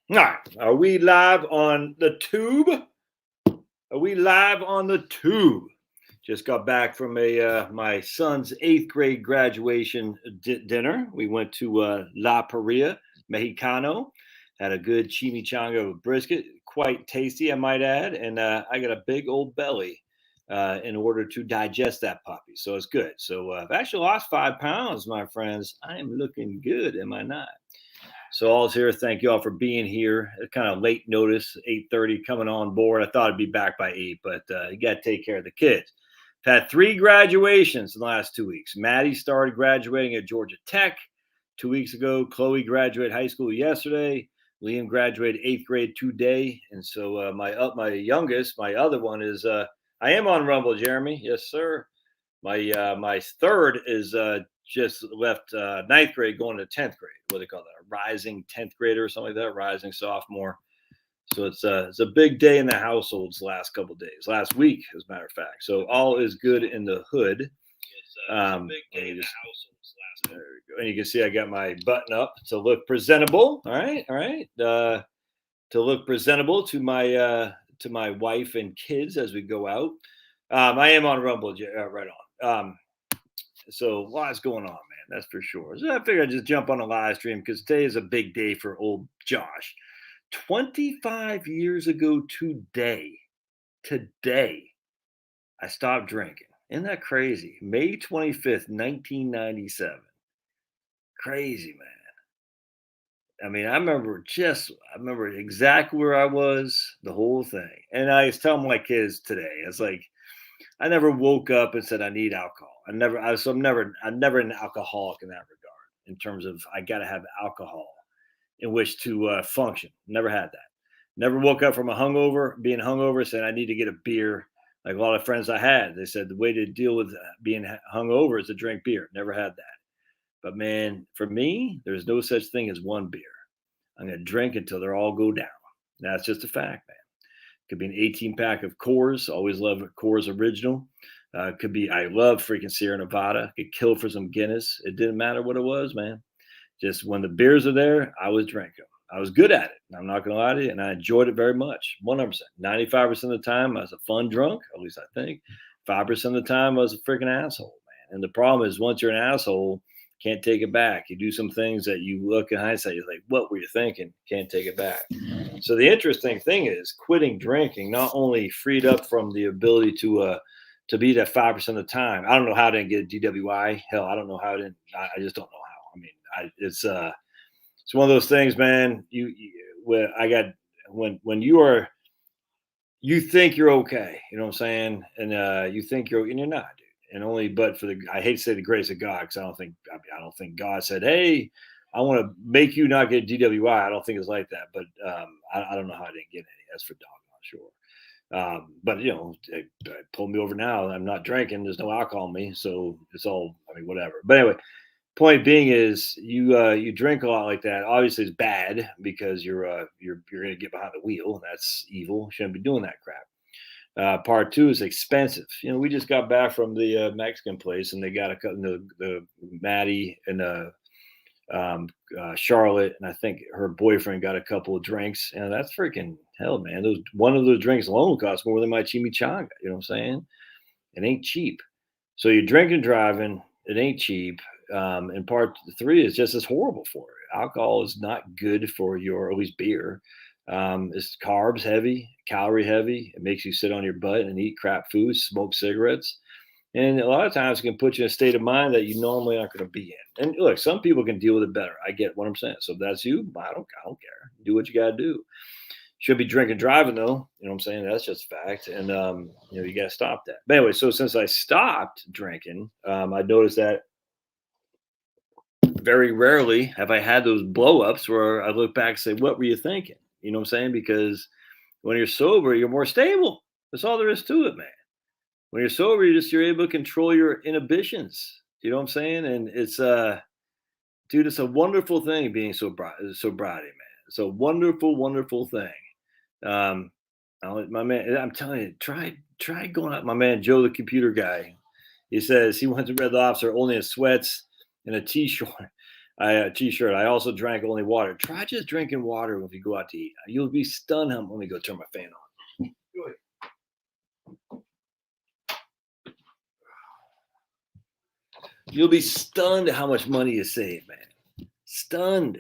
All right. Are we live on the tube? Are we live on the tube? Just got back from my son's 8th grade graduation dinner. We went to La Paria Mexicano. Had a good chimichanga with brisket, quite tasty, I might add. And I got a big old belly in order to digest that puppy. So it's good. So I've actually lost 5 pounds, my friends. I am looking good, am I not? So all's here. Thank you all for being here. Kind of late notice, 8:30 coming on board. I thought I'd be back by 8, but you got to take care of the kids. I've had 3 graduations in the last 2 weeks. Maddie started graduating at Georgia Tech 2 weeks ago. Chloe graduated high school yesterday. Liam graduated 8th grade today. And so my youngest, my other one is I am on Rumble, Jeremy. Yes, sir. My third is just left ninth grade, going to 10th grade. What do they call that? A rising 10th grader or something like that. Rising sophomore. So it's a big day in the households last couple of days. Last week, as a matter of fact. So all is good in the hood. There we go. And you can see I got my button up to look presentable. All right. To look presentable to my wife and kids as we go out. I am on Rumble, right on. So lots going on, man. That's for sure. So I figured I'd just jump on a live stream because today is a big day for old Josh. 25 years ago today, I stopped drinking. Isn't that crazy? May 25th, 1997. Crazy, man. I mean, I remember exactly where I was, the whole thing. And I was telling my kids today, it's like, I never woke up and said I need alcohol. I'm never an alcoholic in that regard. In terms of I got to have alcohol in which to function. Never had that. Never woke up from being hungover, saying I need to get a beer. Like a lot of friends I had, they said the way to deal with being hungover is to drink beer. Never had that. But man, for me, there's no such thing as one beer. I'm gonna drink until they all go down. That's just a fact, man. Could be an 18 pack of Coors. Always love a Coors Original. Could be, I love freaking Sierra Nevada. Could kill for some Guinness. It didn't matter what it was, man. Just when the beers are there, I was drinking. I was good at it. I'm not going to lie to you. And I enjoyed it very much. 100%. 95% of the time, I was a fun drunk, at least I think. 5% of the time, I was a freaking asshole, man. And the problem is, once you're an asshole, can't take it back. You do some things that you look in hindsight, you're like, what were you thinking? Can't take it back. So the interesting thing is quitting drinking not only freed up from the ability to be that 5% of the time. I don't know how I didn't get a DWI. Hell, I don't know how I didn't. I just don't know how. I mean, it's one of those things, man. When you think you're okay, you know what I'm saying, and you think and you're not, dude. And only but for I hate to say the grace of God, because I don't think God said, hey, I want to make you not get DWI. I don't think it's like that, but I don't know how I didn't get any. That's for doggone sure. But it pulled me over now. I'm not drinking. There's no alcohol in me, so it's all. I mean, whatever. But anyway, point being is you drink a lot like that. Obviously, it's bad because you're going to get behind the wheel. That's evil. Shouldn't be doing that crap. Part two is expensive. We just got back from the Mexican place, and they got the Maddie and Charlotte, and I think her boyfriend got a couple of drinks, and that's freaking hell, man. One of those drinks alone costs more than my chimichanga. You know what I'm saying? It ain't cheap. So you're drinking, driving. It ain't cheap. And part three is just as horrible for you. Alcohol is not good for your, at least beer. It's carbs heavy, calorie heavy. It makes you sit on your butt and eat crap food, smoke cigarettes. And a lot of times it can put you in a state of mind that you normally aren't going to be in. And look, some people can deal with it better. I get what I'm saying. So if that's you, I don't care. Do what you got to do. Should be drinking, driving though. You know what I'm saying? That's just a fact. And, you got to stop that. But anyway, so since I stopped drinking, I noticed that very rarely have I had those blow ups where I look back and say, what were you thinking? You know what I'm saying? Because when you're sober, you're more stable. That's all there is to it, man. When you're sober, you're able to control your inhibitions. You know what I'm saying? And it's dude, it's a wonderful thing being sobriety, man. It's a wonderful, wonderful thing. My man, I'm telling you, try going out. My man Joe, the computer guy, he says he went to Red Lobster only in sweats and a t-shirt. T-shirt. I also drank only water. Try just drinking water if you go out to eat. You'll be stunned how. Let me go turn my fan on. Go You'll be stunned at how much money you save, man. Stunned.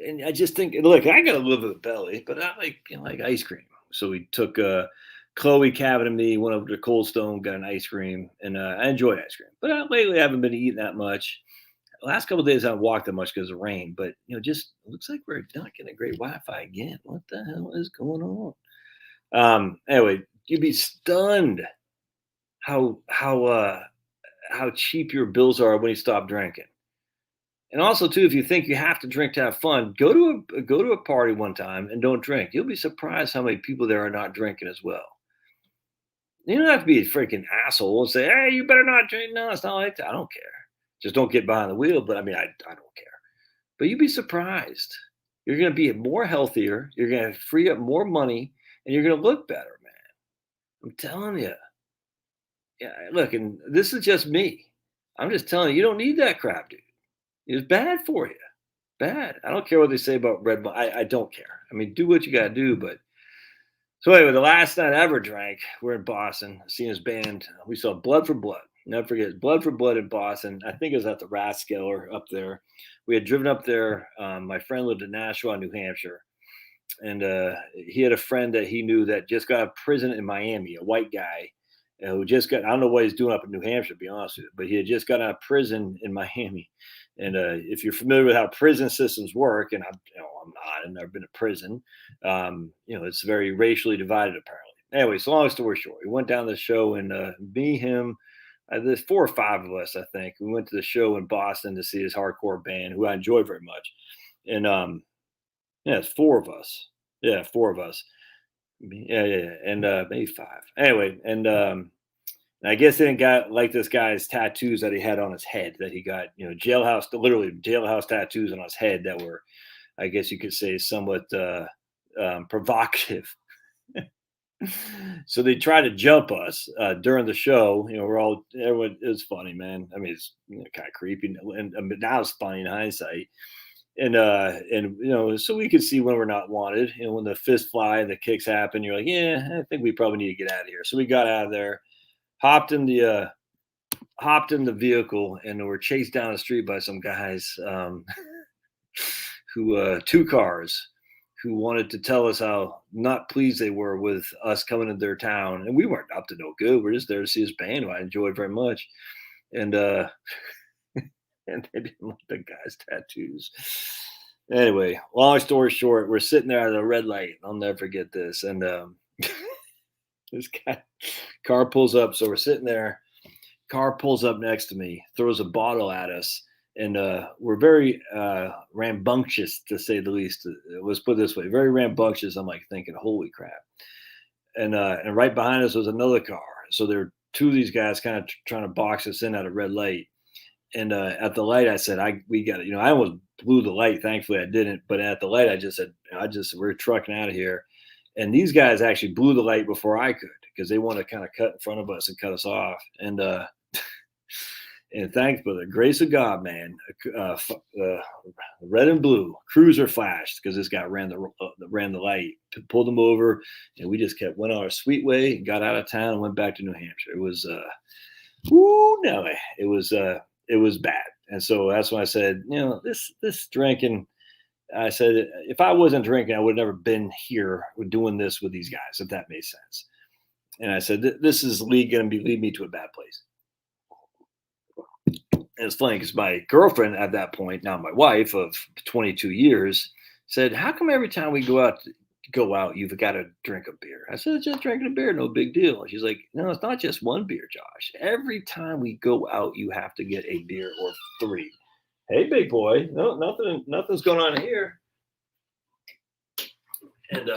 And I just think, look, I got a little bit of belly, but I like like ice cream. So we took Chloe, Cabin, and me went over to Cold Stone, got an ice cream, and I enjoy ice cream. But lately, I haven't been eating that much. The last couple of days, I haven't walked that much because of rain. But just looks like we're not getting a great Wi-Fi again. What the hell is going on? Anyway, you'd be stunned how cheap your bills are when you stop drinking. And also, too, if you think you have to drink to have fun, go to a party one time and don't drink. You'll be surprised how many people there are not drinking as well. You don't have to be a freaking asshole and say, "Hey, you better not drink." No, it's not like that. I don't care. Just don't get behind the wheel. But I mean, I don't care. But you'd be surprised. You're going to be more healthier. You're going to free up more money, and you're going to look better, man. I'm telling you. Yeah, look, and this is just me. I'm just telling you, you don't need that crap, dude. It's bad for you. Bad. I don't care what they say about red wine. I don't care. I mean, do what you got to do. But so anyway, the last night I ever drank, we're in Boston, seeing his band. We saw Blood for Blood. Never forget Blood for Blood in Boston. I think it was at the Rathskeller up there. We had driven up there. My friend lived in Nashua, New Hampshire, and he had a friend that he knew that just got out of prison in Miami, a white guy who just got, I don't know what he's doing up in New Hampshire, to be honest with you, but he had just got out of prison in Miami. And if you're familiar with how prison systems work, and I'm not, I've never been to prison, it's very racially divided apparently. Anyway, so long story short, we went down to the show, and me, him, there's 4 or 5 of us, I think. We went to the show in Boston to see his hardcore band, who I enjoy very much. And yeah, it's 4 of us. Yeah, 4 of us. Yeah, and maybe 5. Anyway, and I guess they didn't got like this guy's tattoos that he had on his head that he got, jailhouse, literally jailhouse tattoos on his head that were, I guess you could say, somewhat provocative. So they tried to jump us during the show. Everyone. It was funny, man. I mean, it's kind of creepy, and now it's funny in hindsight. And so we could see when we're not wanted. When the fist fly and the kicks happen, you're like, yeah, I think we probably need to get out of here. So we got out of there, hopped in the vehicle, and were chased down the street by some guys who 2 cars who wanted to tell us how not pleased they were with us coming to their town, and we weren't up to no good. We're just there to see his band, who I enjoyed very much, and and they didn't like the guy's tattoos. Anyway, long story short, we're sitting there at a red light. I'll never forget this, and this car pulls up, so we're sitting there. Car pulls up next to me, throws a bottle at us, and we're very rambunctious, to say the least. Let's put it this way: very rambunctious. I'm like thinking, "Holy crap!" And right behind us was another car. So there were 2 of these guys kind of trying to box us in at a red light. And at the light, I said, we got it. I almost blew the light. Thankfully, I didn't. But at the light, I just said, we're trucking out of here. And these guys actually blew the light before I could, because they want to kind of cut in front of us and cut us off. And and thanks for the grace of God, man. Red and blue cruiser flashed because this guy ran the light, pulled them over, and we just went on our sweet way, got out of town, and went back to New Hampshire. It was no, it was bad. And so that's when I said, this drinking. I said, if I wasn't drinking, I would have never been here doing this with these guys, if that made sense. And I said, this is going to lead me to a bad place. And it's funny because my girlfriend at that point, now my wife of 22 years, said, how come every time we go out, you've got to drink a beer? I said, just drinking a beer, no big deal. And she's like, no, it's not just one beer, Josh. Every time we go out, you have to get a beer or 3. Hey, big boy. No, nothing's going on here. And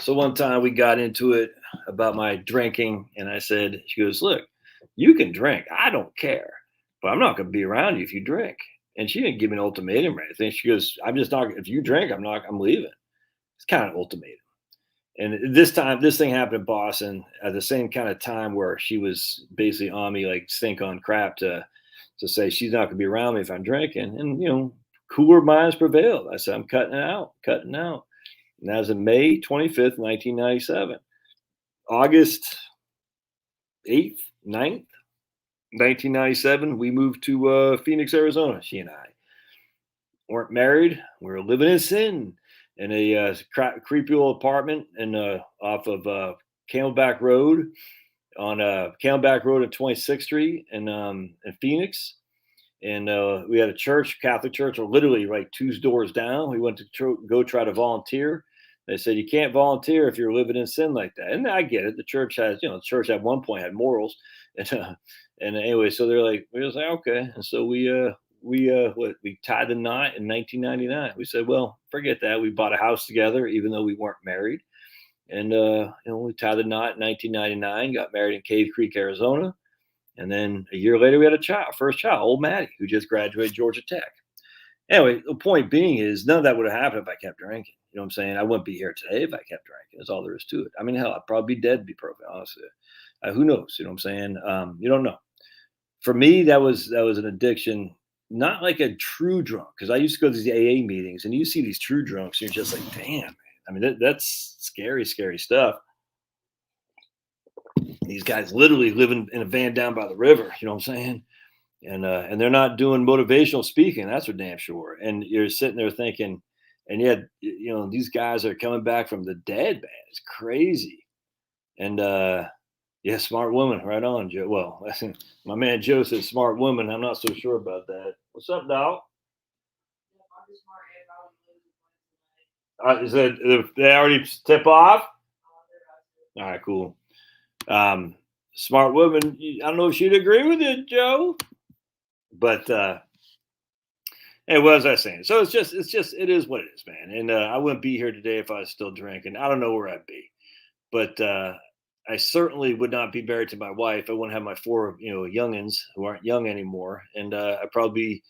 so one time we got into it about my drinking, and I said, she goes, look, you can drink. I don't care, but I'm not going to be around you if you drink. And she didn't give me an ultimatum or anything. She goes, I'm just not, if you drink, I'm leaving. It's kind of ultimatum. And this thing happened in Boston at the same kind of time where she was basically on me like stink on crap to to say she's not going to be around me if I'm drinking. And, cooler minds prevailed. I said, I'm cutting out. And that was in May 25th, 1997. August 8th, 9th, 1997, we moved to Phoenix, Arizona, she and I. Weren't married. We were living in sin in a creepy old apartment off of Camelback Road on Camelback Road at 26th Street in Phoenix. And we had a church, Catholic church, or literally like two doors down. We went to go try to volunteer. They said you can't volunteer if you're living in sin like that. And I get it. The church has, the church at one point had morals, and anyway, so they're like, we was like, okay. And so we tied the knot in 1999. We said, well, forget that. We bought a house together, even though we weren't married. And we tied the knot in 1999. Got married in Cave Creek, Arizona. And then a year later, we had first child, old Maddie, who just graduated Georgia Tech. Anyway, the point being is none of that would have happened if I kept drinking. You know what I'm saying? I wouldn't be here today if I kept drinking. That's all there is to it. I mean, hell, I'd probably be dead, to be perfectly honest. Who knows? You know what I'm saying? You don't know. For me, that was an addiction, not like a true drunk, because I used to go to these AA meetings, and you see these true drunks, and you're just like, damn, man. I mean, that's scary, scary stuff. These guys literally living in a van down by the river. You know what I'm saying? And they're not doing motivational speaking. That's for damn sure. And you're sitting there thinking, and yet, these guys are coming back from the dead, man. It's crazy. And yeah, smart woman, right on, Joe. Well, my man Joe said smart woman. I'm not so sure about that. What's up, dog? Is that they already tip off? All right, cool. Smart woman. I don't know if she'd agree with it, Joe. But hey, what was I saying? So it is what it is, man. And I wouldn't be here today if I was still drinking. I don't know where I'd be, but I certainly would not be married to my wife. I wouldn't have my four, youngins who aren't young anymore, and I'd probably,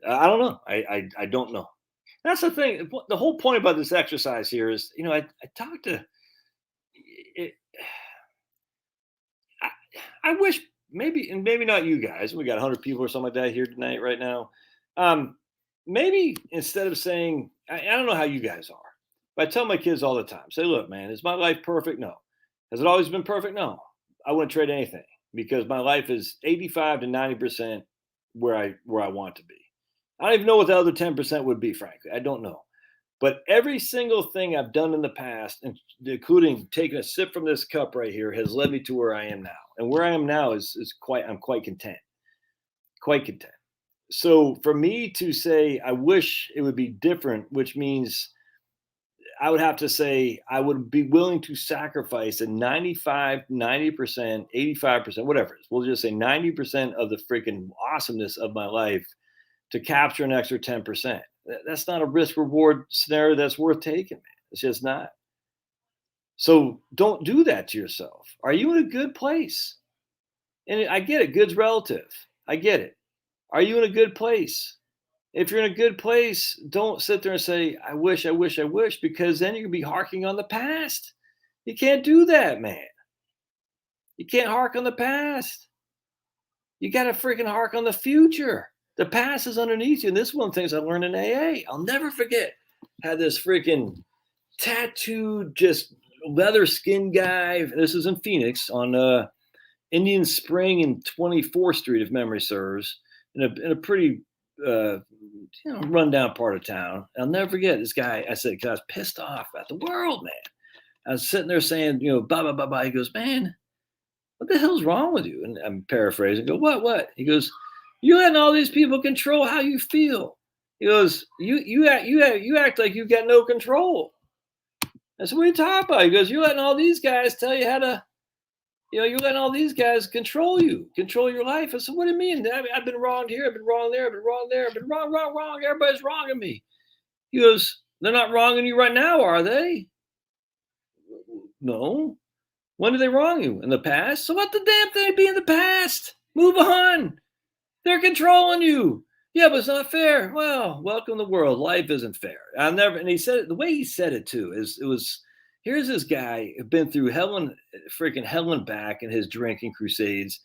I don't know. I don't know. That's the thing. The whole point about this exercise here is, I talked to. It, I wish maybe, and maybe not you guys. We got 100 people or something like that here tonight, right now. Maybe instead of saying, I don't know how you guys are, but I tell my kids all the time, say, look, man, is my life perfect? No. Has it always been perfect? No. I wouldn't trade anything because my life is 85 to 90% where I want to be. I don't even know what the other 10% would be, frankly. I don't know. But every single thing I've done in the past, including taking a sip from this cup right here, has led me to where I am now. And where I am now I'm quite content. Quite content. So for me to say I wish it would be different, which means I would have to say I would be willing to sacrifice a 95, 90%, 85%, whatever it is. We'll just say 90% of the freaking awesomeness of my life to capture an extra 10%. That's not a risk reward scenario that's worth taking, man. It's just not. So don't do that to yourself. Are you in a good place? And I get it. Good's relative. I get it. Are you in a good place? If you're in a good place, don't sit there and say, I wish, because then you're going to be harking on the past. You can't do that, man. You can't hark on the past. You got to freaking hark on the future. The past is underneath you. And this is one of the things I learned in AA. I'll never forget. Had this freaking tattooed, just leather skin guy. This is in Phoenix on Indian Spring and 24th Street, if memory serves, in a pretty rundown part of town. I'll never forget this guy. I said, because I was pissed off at the world, man. I was sitting there saying, blah, blah, blah, blah. He goes, man, what the hell's wrong with you? And I'm paraphrasing. I go, what? He goes, you letting all these people control how you feel. He goes, you act like you got no control. I said, what are you talking about? He goes, you're letting all these guys tell you how to, you're letting all these guys control you, control your life. I said, what do you mean? I've been wronged here. I've been wrong there. I've been wrong there. I've been wrong. Everybody's wronging me. He goes, they're not wronging you right now, are they? No. When did they wrong you? In the past? So what the damn thing be in the past? Move on. They're controlling you. Yeah, but it's not fair. Well, welcome to the world. Life isn't fair. And he said it, the way he said it too, here's this guy who'd been through hell and back in his drinking crusades.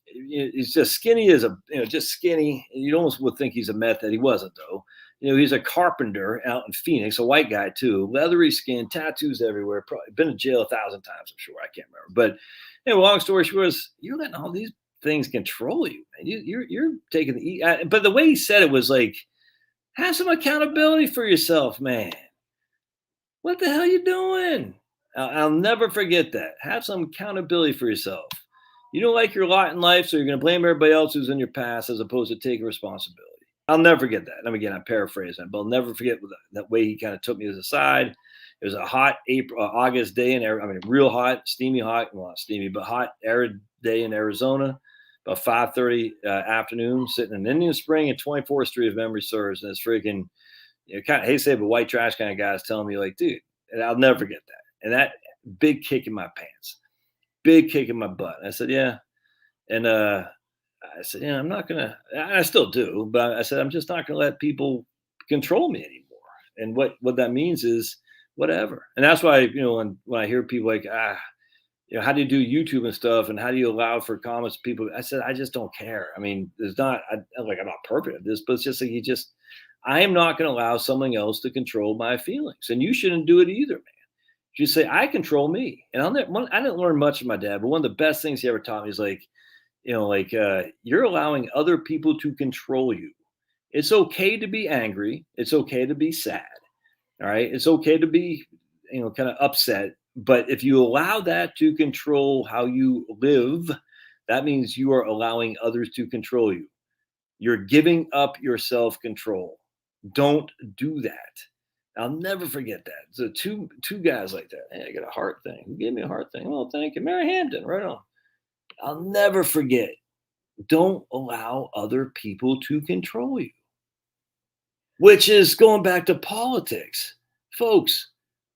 He's just skinny as a, just skinny. You almost would think he's a meth head. He wasn't though. He's a carpenter out in Phoenix, a white guy too, leathery skin, tattoos everywhere. Probably been in jail 1,000 times, I'm sure. I can't remember, but long story short is you're letting all these things control you, man. You're taking but the way he said it was like, have some accountability for yourself, man. What the hell you doing? I'll never forget that. Have some accountability for yourself. You don't like your lot in life, so you're going to blame everybody else who's in your past as opposed to taking responsibility. I'll never forget that. And again, I'm paraphrasing, but I'll never forget that way he kind of took me to the side. It was a hot August day real hot, steamy hot, well, not steamy, but hot, arid day in Arizona. About 5:30 afternoon, sitting in Indian Spring and 24th Street, if memory serves, and it's freaking, kind of hate to say, but white trash kind of guys telling me like, dude, and I'll never forget that. And that big kick in my pants, big kick in my butt. And I said, yeah. And I said, yeah, I'm not gonna. I still do, but I said I'm just not gonna let people control me anymore. And what that means is whatever. And that's why when I hear people like how do you do YouTube and stuff, and how do you allow for comments? People, I said I just don't care. I mean, there's not I'm not perfect at this, but it's just like I am not going to allow someone else to control my feelings, and you shouldn't do it either, man. You say I control me, and I didn't learn much from my dad, but one of the best things he ever taught me is like, you're allowing other people to control you. It's okay to be angry. It's okay to be sad. All right. It's okay to be, kind of upset. But if you allow that to control how you live, that means you are allowing others to control you. You're giving up your self control. Don't do that. I'll never forget that. So two guys like that. Hey, I got a heart thing. Who gave me a heart thing? Oh, thank you. Mary Hampton. Right on. I'll never forget. Don't allow other people to control you, which is going back to politics. Folks,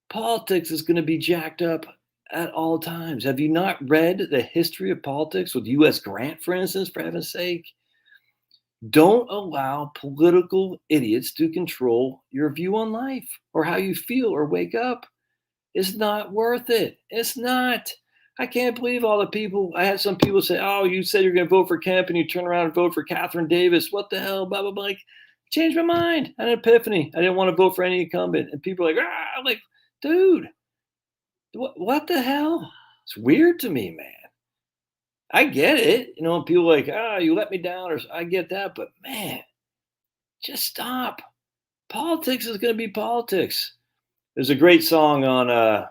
politics is going to be jacked up at all times. Have you not read the history of politics with U.S. Grant, for instance, for heaven's sake? Don't allow political idiots to control your view on life or how you feel or wake up. It's not worth it. It's not. I can't believe all the people. I had some people say, "Oh, you said you're going to vote for Kemp, and you turn around and vote for Catherine Davis. What the hell?" Blah blah blah. Like, changed my mind. I had an epiphany. I didn't want to vote for any incumbent, and people are like, "Ah," I'm like, dude, what the hell? It's weird to me, man. I get it. People are like, you let me down, or I get that, but man, just stop. Politics is going to be politics. There's a great song on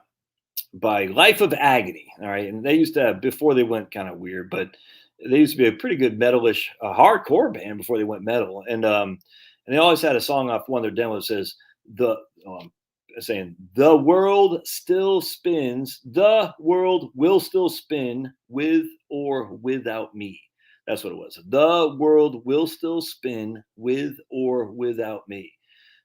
by Life of Agony. All right. And they used to have, before they went kind of weird, but they used to be a pretty good metalish, hardcore band before they went metal. And they always had a song off one of their demos that says, saying, the world still spins, the world will still spin with or without me. That's what it was. The world will still spin with or without me.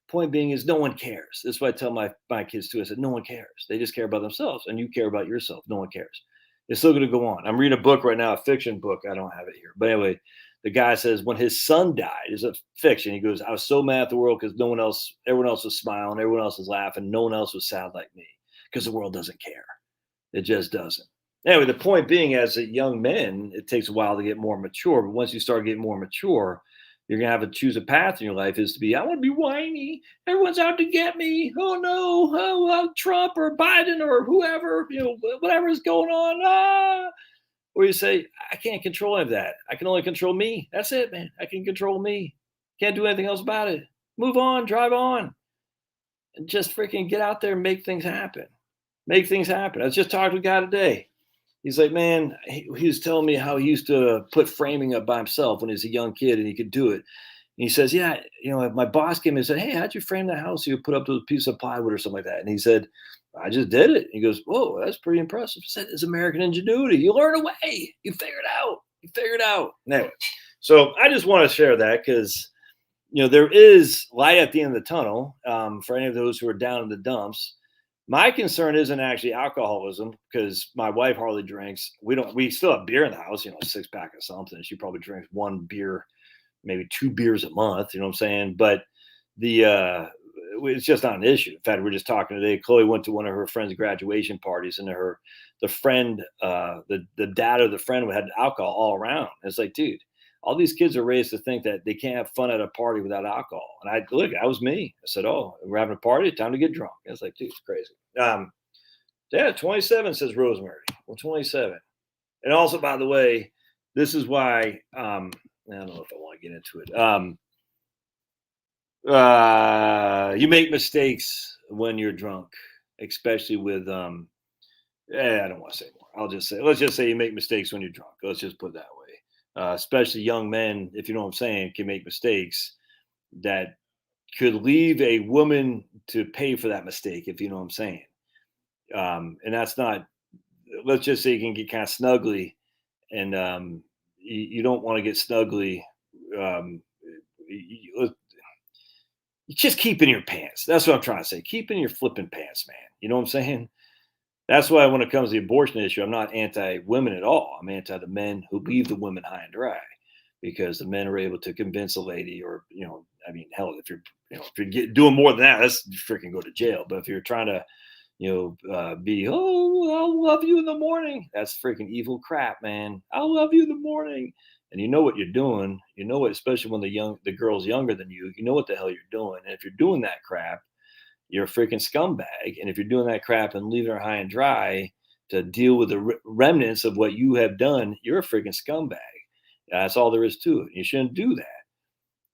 Point being is no one cares. That's what I tell my kids too. I said, no one cares. They just care about themselves, and you care about yourself. No one cares. It's still going to go on. I'm reading a book right now, a fiction book. I don't have it here. But anyway, the guy says when his son died, it's a fiction. He goes, I was so mad at the world because everyone else was smiling, everyone else was laughing. No one else was sad like me because the world doesn't care. It just doesn't. Anyway, the point being, as a young men, it takes a while to get more mature. But once you start getting more mature, you're going to have to choose a path in your life is to be, I want to be whiny. Everyone's out to get me. Oh, no. Oh, Trump or Biden or whoever, whatever is going on. Or you say, I can't control any of that. I can only control me. That's it, man. I can control me. Can't do anything else about it. Move on, drive on. And just freaking get out there and make things happen. Make things happen. I was just talking to a guy today. He's like, man, he was telling me how he used to put framing up by himself when he was a young kid and he could do it. And he says, yeah, if my boss came in and said, hey, how'd you frame the house? You put up those pieces of plywood or something like that. And he said, I just did it. He goes, whoa, that's pretty impressive. He said, it's American ingenuity. You learn a way. You figure it out. You figure it out. Anyway, so I just want to share that because, there is light at the end of the tunnel for any of those who are down in the dumps. My concern isn't actually alcoholism because my wife hardly drinks. We still have beer in the house, a 6-pack of something. She probably drinks one beer, maybe 2 beers a month. You know what I'm saying? But it's just not an issue. In fact, we're just talking today. Chloe went to one of her friend's graduation parties, and the friend, the dad of the friend had alcohol all around. It's like, dude, all these kids are raised to think that they can't have fun at a party without alcohol. And I look, that was me. I said, oh, we're having a party, time to get drunk. It's like, dude, it's crazy. Yeah, 27 says Rosemary. Well, 27. And also, by the way, this is why I don't know if I want to get into it. You make mistakes when you're drunk, especially with I don't want to say more. Let's just say you make mistakes when you're drunk. Let's just put it that way. Especially young men, if you know what I'm saying, can make mistakes that could leave a woman to pay for that mistake, if you know what I'm saying. And that's not. Let's just say you can get kind of snuggly, and you don't want to get snuggly. Um, you just keep in your pants. That's what I'm trying to say. Keep in your flipping pants, man. You know what I'm saying? That's why when it comes to the abortion issue, I'm not anti-women at all. I'm anti the men who leave the women high and dry, because the men are able to convince a lady, or I mean, hell, if you're doing more than that, let's freaking go to jail. But if you're trying to, be, oh, I'll love you in the morning, that's freaking evil crap, man. I'll love you in the morning, and you know what you're doing. You know what, especially when the girl's younger than you. You know what the hell you're doing, and if you're doing that crap, you're a freaking scumbag. And if you're doing that crap and leaving her high and dry to deal with the remnants of what you have done, you're a freaking scumbag. That's all there is to it. You shouldn't do that.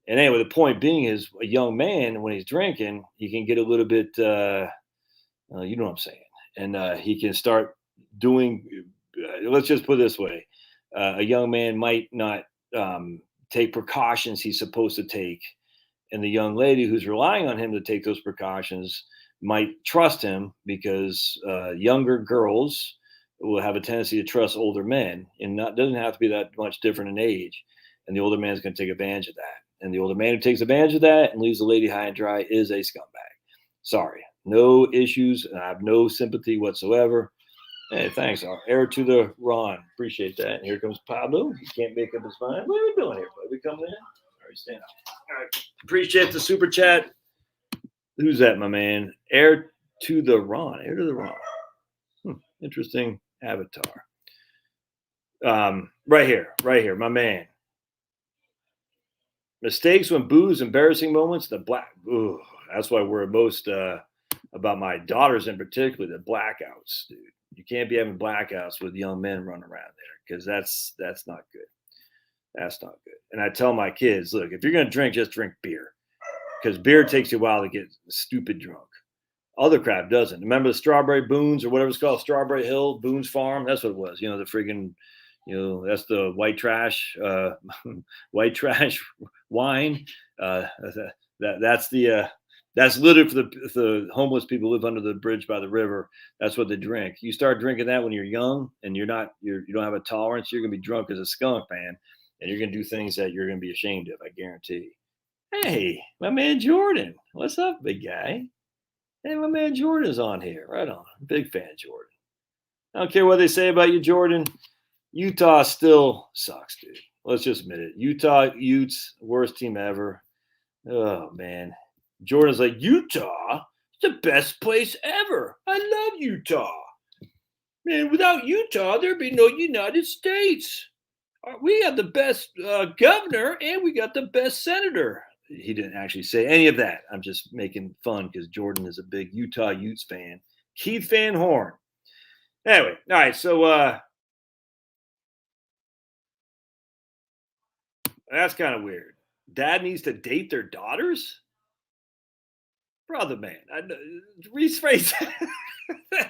And anyway, the point being is, a young man, when he's drinking, he can get a little bit, you know what I'm saying, and he can start doing. Let's just put it this way: a young man might not take precautions he's supposed to take, and the young lady who's relying on him to take those precautions might trust him, because younger girls will have a tendency to trust older men, and not doesn't have to be that much different in age. And the older man's going to take advantage of that. And the older man who takes advantage of that and leaves the lady high and dry is a scumbag. Sorry, no issues. And I have no sympathy whatsoever. Hey, thanks. Air to the Ron. Appreciate that. And here comes Pablo. He can't make up his mind. What are we doing here, buddy? We coming in? All right, stand up. All right. Appreciate the super chat. Who's that, my man? Air to the Ron. Air to the Ron. Interesting avatar. Right here, my man. Mistakes when booze, embarrassing moments, the black. Ooh, that's why we're most about my daughters in particular, the blackouts, dude. You can't be having blackouts with young men running around there, because that's not good. That's not good. And I tell my kids, look, if you're going to drink, just drink beer, because beer takes you a while to get stupid drunk. Other crap doesn't. Remember the Strawberry Boons, or whatever it's called, Strawberry Hill, Boone's Farm? That's what it was. The friggin', that's the white trash, white trash wine. That's literally for the homeless people who live under the bridge by the river. That's what they drink. You start drinking that when you're young and you don't have a tolerance, you're gonna be drunk as a skunk, man, and you're gonna do things that you're gonna be ashamed of. I guarantee. Hey, my man Jordan, what's up, big guy? Hey, my man Jordan's on here. Right on. Big fan, Jordan. I don't care what they say about you, Jordan. Utah still sucks, dude. Let's just admit it. Utah Utes, worst team ever. Oh, man. Jordan's like, Utah? It's the best place ever. I love Utah. Man, without Utah, there'd be no United States. We have the best governor, and we got the best senator. He didn't actually say any of that. I'm just making fun because Jordan is a big Utah Utes fan. Keith Van Horn. Anyway, all right, so that's kind of weird. Dad needs to date their daughters? Brother, man. Rephrase that.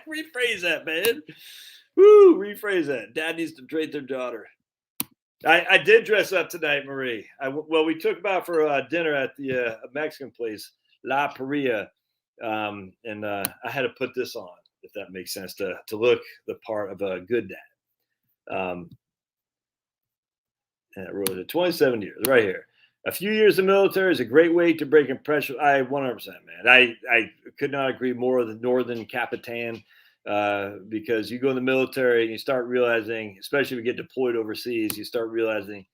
Rephrase that, man. Woo, rephrase that. Dad needs to date their daughter. I did dress up tonight, Marie. We took him out for dinner at the Mexican place, La Paria, and I had to put this on, if that makes sense, to look the part of a good dad. And I wrote it 27 years, right here. A few years in the military is a great way to break impression. I 100%, man. I could not agree more with the Northern Capitan. Because you go in the military and you start realizing, especially if you get deployed overseas, you start realizing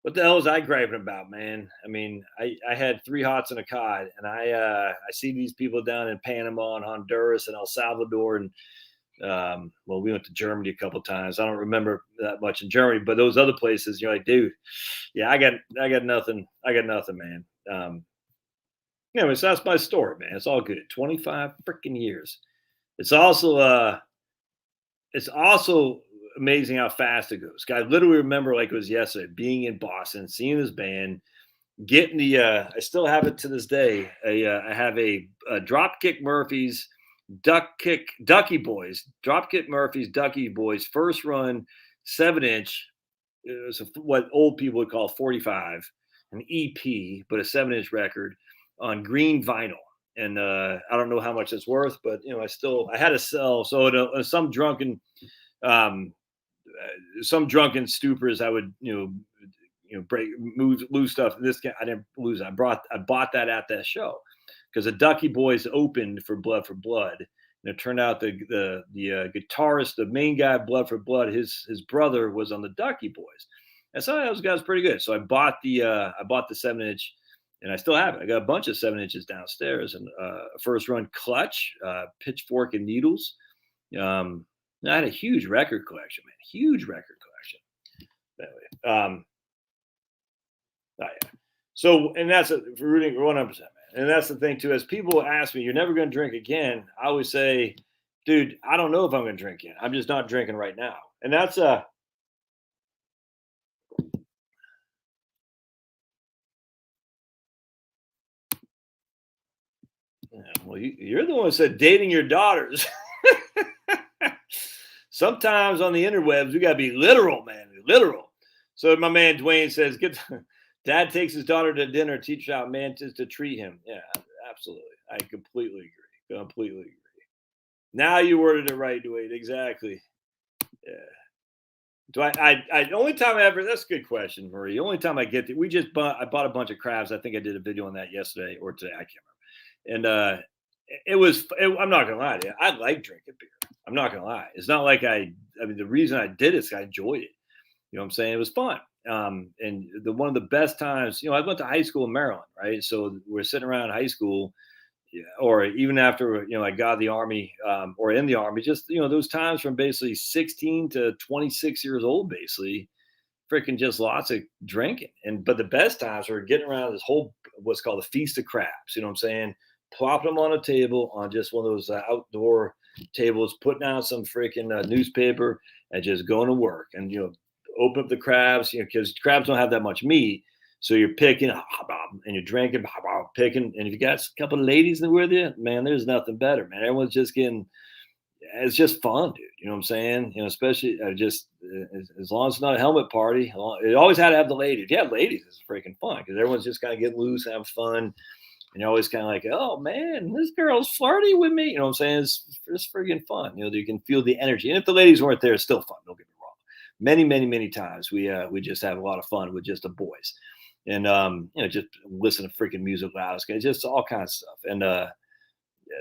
What the hell was I griping about, man? I mean, I had three hots and a cod, and I see these people down in Panama and Honduras and El Salvador, and well, we went to Germany a couple times. I don't remember that much in Germany, but those other places, you're like, dude, yeah, I got nothing, man. Anyways, that's my story, man. It's all good. 25 freaking years. It's also it's also amazing how fast it goes. I literally remember like it was yesterday, being in Boston, seeing this band, getting the I still have it to this day. I have a Dropkick Murphys Dropkick Murphys Ducky Boys first run 7 inch. It was what old people would call 45, an EP, but a 7 inch record on green vinyl. And I don't know how much it's worth, but I had to sell. So um, some drunken stupors, I would break move lose stuff. This guy, I didn't lose. I bought that at that show because the Ducky Boys opened for Blood for Blood. And it turned out the guitarist, the main guy, Blood for Blood, his brother was on the Ducky Boys, and so those guys pretty good. So I bought the 7 inch, and I still have it. I got a bunch of 7 inches downstairs, and first run Clutch, Pitchfork and Needles. I had a huge record collection, man. Huge record collection. Anyway, oh, yeah. So, and that's for rooting 100%, man. And that's the thing too. As people ask me, "You're never going to drink again," I always say, "Dude, I don't know if I'm going to drink again. I'm just not drinking right now." And that's yeah, well, you're the one who said dating your daughters. Sometimes on the interwebs, we got to be literal, man. Literal. So my man Dwayne says, "Get dad takes his daughter to dinner, teaches how man is to treat him." Yeah, absolutely. I completely agree. Completely agree. Now you worded it right, Dwayne. Exactly. Yeah. Do the only time I ever, that's a good question, Marie. The only time I get we just I bought a bunch of crabs. I think I did a video on that yesterday or today. I can't remember. And I'm not gonna lie to you. I like drinking beer. I'm not gonna lie. It's not like I mean, the reason I did it is I enjoyed it. You know what I'm saying? It was fun. And one of the best times, I went to high school in Maryland, right? So we're sitting around high school, yeah, or even after I got the army, or in the army, just those times from basically 16 to 26 years old, basically freaking just lots of drinking. And but the best times were getting around this whole what's called a feast of crabs. You know what I'm saying? Plopping them on a table on just one of those outdoor tables, putting out some freaking newspaper and just going to work. And open up the crabs, because crabs don't have that much meat. So you're picking and you're drinking, picking, and if you got a couple of ladies with you, man, there's nothing better, man. Everyone's just getting, it's just fun, dude. You know what I'm saying? Especially just as long as it's not a helmet party. It always had to have the ladies. If you have ladies, it's freaking fun because everyone's just kind of getting loose, having fun, and you're always kind of like, oh man, this girl's flirty with me. You know what I'm saying? It's freaking fun. You can feel the energy, and if the ladies weren't there, it's still fun. Don't get me wrong. Many, many, many times we just have a lot of fun with just the boys, and just listen to freaking music loud. It's just all kinds of stuff, and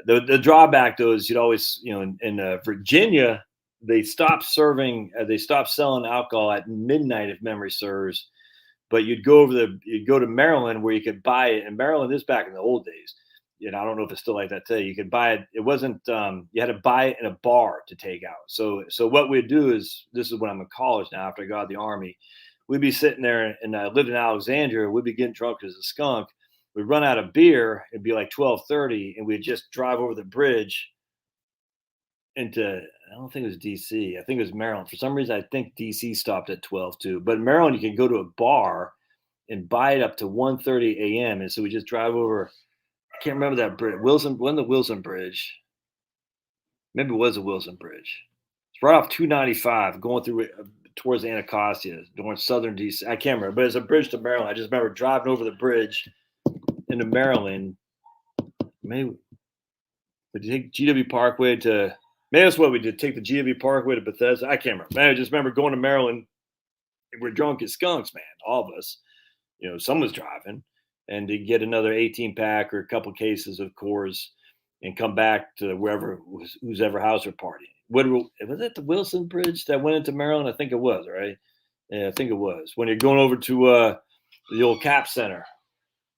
the drawback though is you'd always in Virginia they stopped selling alcohol at midnight if memory serves, but you'd go to Maryland where you could buy it. And Maryland is back in the old days. I don't know if it's still like that today. You could buy it. It wasn't you had to buy it in a bar to take out. So what we'd do is, this is when I'm in college now after I got out of the army, we'd be sitting there, and I lived in Alexandria. We'd be getting drunk as a skunk. We'd run out of beer. It'd be like 12:30, and we'd just drive over the bridge into, I don't think it was DC. I think it was Maryland. For some reason, I think DC stopped at 12 too. But in Maryland, you could go to a bar and buy it up to 1:30 a.m. And so we just drive over. I can't remember that bridge. The Wilson Bridge. Maybe it was the Wilson Bridge. It's right off 295, going through towards Anacostia, going southern DC. I can't remember, but it's a bridge to Maryland. I just remember driving over the bridge into Maryland. Maybe we take GW Parkway to. Maybe that's what we did. Take the GW Parkway to Bethesda. I can't remember. I just remember going to Maryland. We're drunk as skunks, man. All of us. Someone's driving, and to get another 18 pack or a couple cases of Coors, and come back to whose ever house we're partying. Was it the Wilson Bridge that went into Maryland? I think it was, right. Yeah, I think it was when you're going over to the old Cap Center.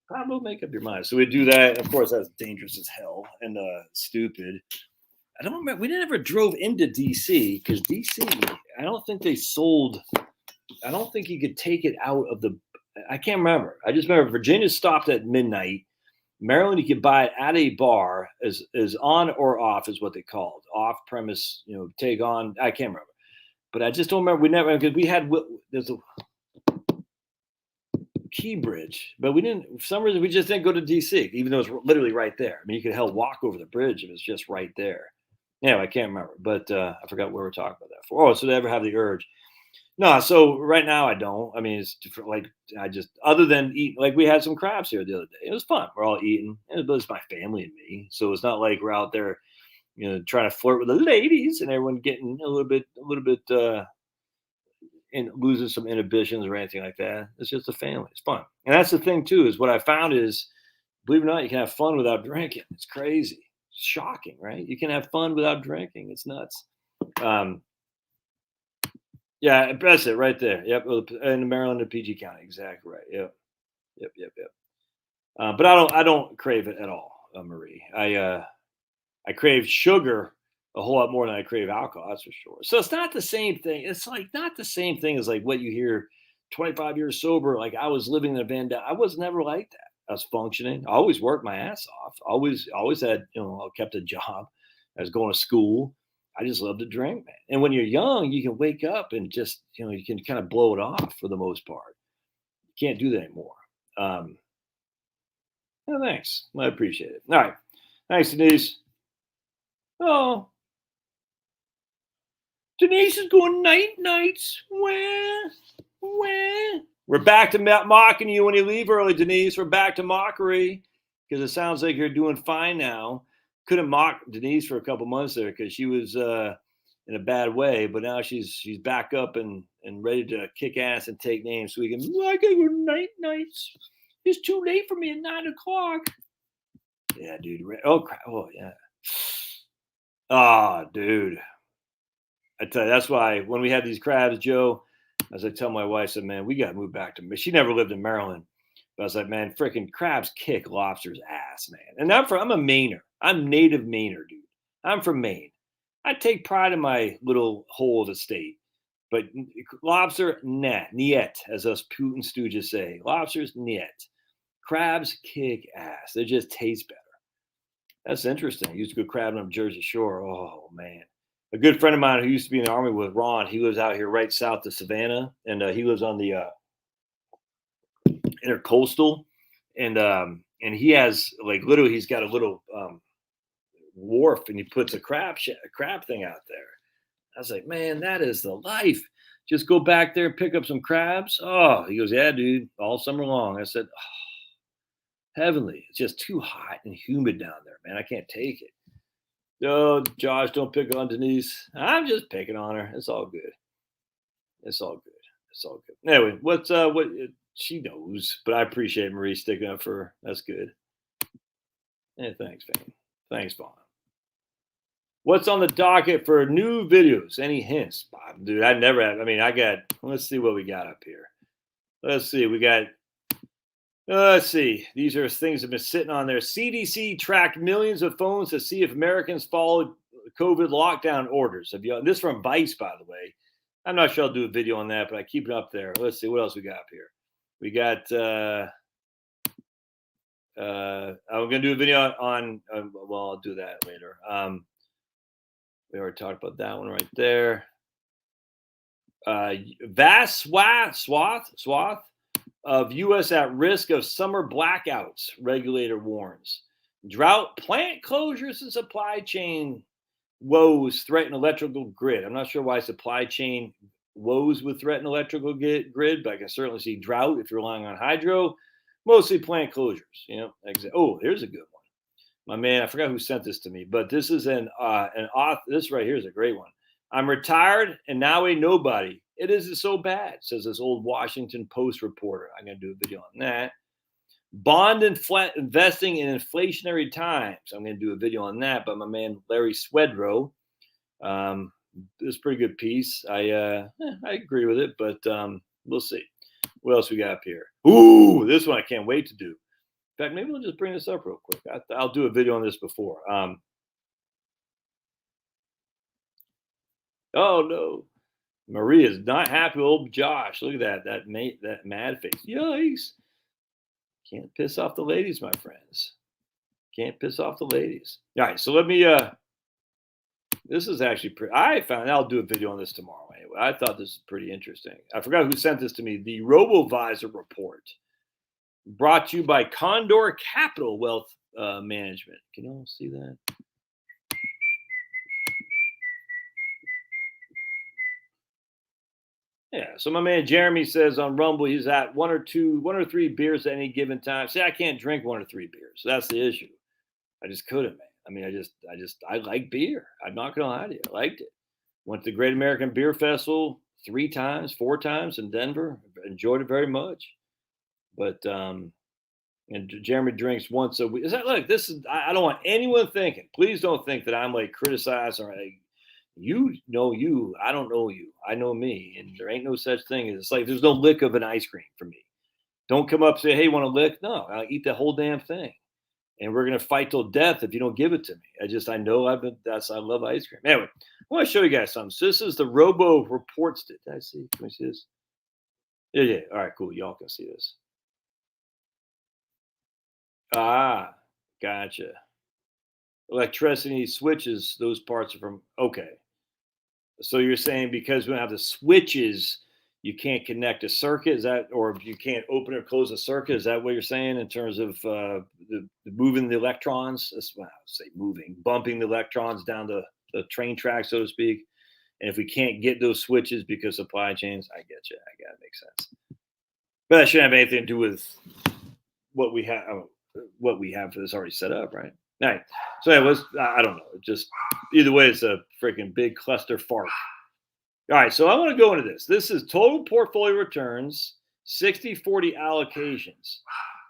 Probably make up your mind. So we do that. Of course, that's dangerous as hell and stupid. I don't remember. We never drove into DC because DC. I don't think they sold. I don't think you could take it out of the. I can't remember. I just remember Virginia stopped at midnight. Maryland, you could buy it at a bar as on or off is what they called off premise. Take on. I can't remember, but I just don't remember. We never because we had there's a Key Bridge, but we didn't. For some reason, we just didn't go to DC, even though it's literally right there. I mean, you could hell walk over the bridge if it's just right there. Anyway, I can't remember, but I forgot what we were talking about that for. Oh, so they ever have the urge? No, so right now I don't. I mean, it's different, like I just other than eat, like we had some crabs here the other day. It was fun. We're all eating. It was my family and me, so it's not like we're out there, trying to flirt with the ladies and everyone getting a little bit, and losing some inhibitions or anything like that. It's just a family. It's fun, and that's the thing too. Is what I found is, believe it or not, you can have fun without drinking. It's crazy, it's shocking, right? You can have fun without drinking. It's nuts. Um, Yeah, that's it right there. Yep, in Maryland and PG County, exactly right. Yep, yep. But I don't crave it at all, Marie. I crave sugar a whole lot more than I crave alcohol. That's for sure. So it's not the same thing. It's like not the same thing as like what you hear. 25 years sober, like I was living in a van. I was never like that. I was functioning. I always worked my ass off. Always had I kept a job. I was going to school. I just love to drink, man. And when you're young, you can wake up and just, you can kind of blow it off for the most part. You can't do that anymore. Um, thanks. I appreciate it. All right. Thanks, Denise. Oh, Denise is going night nights. Wah. We're back to mocking you when you leave early, Denise. We're back to mockery because it sounds like you're doing fine now. Couldn't mock Denise for a couple months there because she was in a bad way, but now she's back up and ready to kick ass and take names. So we can. I gotta go night nights. It's too late for me at 9:00. Yeah, dude. Oh crap. Oh yeah. Ah, dude. I tell you, that's why when we had these crabs, Joe, as I tell my wife, I said, man, we got to move back to. She never lived in Maryland, but I was like, man, freaking crabs kick lobster's ass, man. And I'm a Mainer. I'm native Mainer, dude. I'm from Maine. I take pride in my little hole of the state. But lobster, nah, niet, as us Putin stooges say. Lobsters, niet. Crabs kick ass. They just taste better. That's interesting. I used to go crabbing up Jersey Shore. Oh, man. A good friend of mine who used to be in the Army with Ron, he lives out here right south of Savannah, and he lives on the intercoastal. And he has, like, literally, he's got a little wharf, and he puts a crab thing out there. I was like, man, that is the life. Just go back there and pick up some crabs. Oh, he goes, yeah, dude, all summer long. I said, oh, heavenly. It's just too hot and humid down there, man. I can't take it. No, Josh, don't pick on Denise. I'm just picking on her. It's all good. It's all good. It's all good. Anyway, what she knows, but I appreciate Marie sticking up for her. That's good. Yeah, thanks, Van. Thanks, Vaughn. What's on the docket for new videos? Any hints, Bob? Dude, I never have. I mean, let's see what we got up here. Let's see. Let's see. These are things that have been sitting on there. CDC tracked millions of phones to see if Americans followed COVID lockdown orders. This is from Vice, by the way. I'm not sure I'll do a video on that, but I keep it up there. Let's see what else we got up here. We got. I'm going to do a video on. Well, I'll do that later. We already talked about that one right there. Vast swath of U.S. at risk of summer blackouts, regulator warns. Drought, plant closures, and supply chain woes threaten electrical grid. I'm not sure why supply chain woes would threaten electrical grid, but I can certainly see drought if you're relying on hydro. Mostly plant closures. Oh, here's a good one. My man, I forgot who sent this to me, but this is an author. This right here is a great one. I'm retired and now a nobody. It isn't so bad, says this old Washington Post reporter. I'm going to do a video on that. Bond and investing in inflationary times. I'm going to do a video on that by my man Larry Swedroe. It's a pretty good piece. I agree with it, but we'll see. What else we got up here? Ooh, this one I can't wait to do. In fact, maybe we'll just bring this up real quick. I'll do a video on this before. Oh no, Maria's not happy with old Josh. Look at that mad face. Yikes! Can't piss off the ladies, my friends. Can't piss off the ladies. All right, so let me. This is actually pretty. I found I'll do a video on this tomorrow. Anyway, I thought this was pretty interesting. I forgot who sent this to me. The RoboVisor report, brought to you by Condor Capital Wealth Management. Can you all see that? Yeah. So my man Jeremy says on Rumble he's at one or three beers at any given time. See, I can't drink one or three beers. So that's the issue. I just couldn't, man. I mean, I like beer. I'm not gonna lie to you. I liked it. Went to the Great American Beer Festival 4 times in Denver. Enjoyed it very much. But and Jeremy drinks once a week. Is that look? This is I don't want anyone thinking. Please don't think that I'm like criticizing or like, you know you. I don't know you. I know me, and there ain't no such thing as it's like there's no lick of an ice cream for me. Don't come up and say, "Hey, want a lick?" No, I'll eat the whole damn thing, and we're gonna fight till death if you don't give it to me. I know I love ice cream. Anyway, I want to show you guys something. So this is the Robo Reports. Did I see? Can we see this? Yeah. All right, cool. Y'all can see this. Ah, gotcha. Electricity switches, those parts are from okay. So you're saying because we don't have the switches, you can't connect a circuit? Is that, or you can't open or close a circuit? Is that what you're saying in terms of the moving the electrons? That's what I would say, moving, bumping the electrons down the train track, so to speak. And if we can't get those switches because supply chains, I get you. I got it. Makes sense. But that shouldn't have anything to do with what we have. What we have for this already set up, right? All right. So it was, I don't know. Just either way, it's a freaking big cluster fart. All right. So I want to go into this. This is total portfolio returns, 60-40 allocations.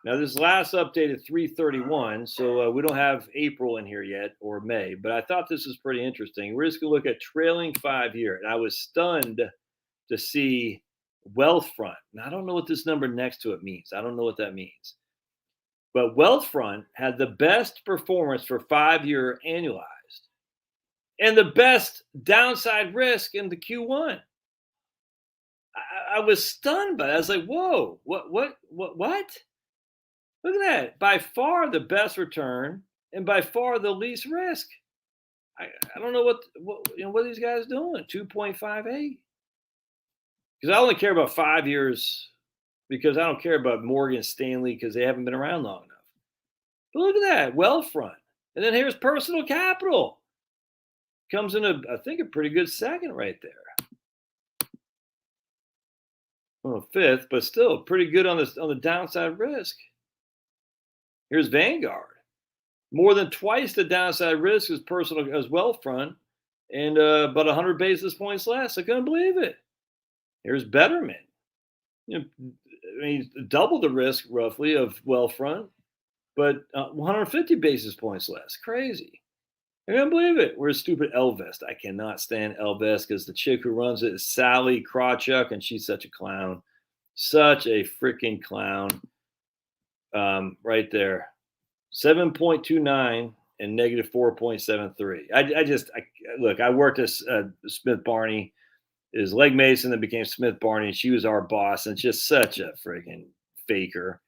Now, this last updated 3/31, so we don't have April in here yet or May, but I thought this was pretty interesting. We're just going to look at trailing 5-year, and I was stunned to see Wealthfront. Now, I don't know what this number next to it means. I don't know what that means. But Wealthfront had the best performance for 5-year annualized and the best downside risk in the Q1. I was stunned by it. I was like, whoa, what? Look at that. By far the best return and by far the least risk. I don't know what these guys doing. 2.58. Because I only care about 5 years because I don't care about Morgan Stanley because they haven't been around long enough. But look at that, Wealthfront. And then here's Personal Capital. Comes in I think a pretty good second right there. Well, fifth, but still pretty good on the downside risk. Here's Vanguard. More than twice the downside risk as Wealthfront, and about 100 basis points less. I couldn't believe it. Here's Betterment. Double the risk roughly of Wealthfront, but 150 basis points less. Crazy. I can't believe it. We're a stupid Elvest. I cannot stand Elvest because the chick who runs it is Sally Krawchuk, and she's such a clown. Such a freaking clown. Right there. 7.29 and negative 4.73. Look, I worked at Smith Barney. Is Leg Mason that became Smith Barney, and she was our boss, and just such a freaking faker.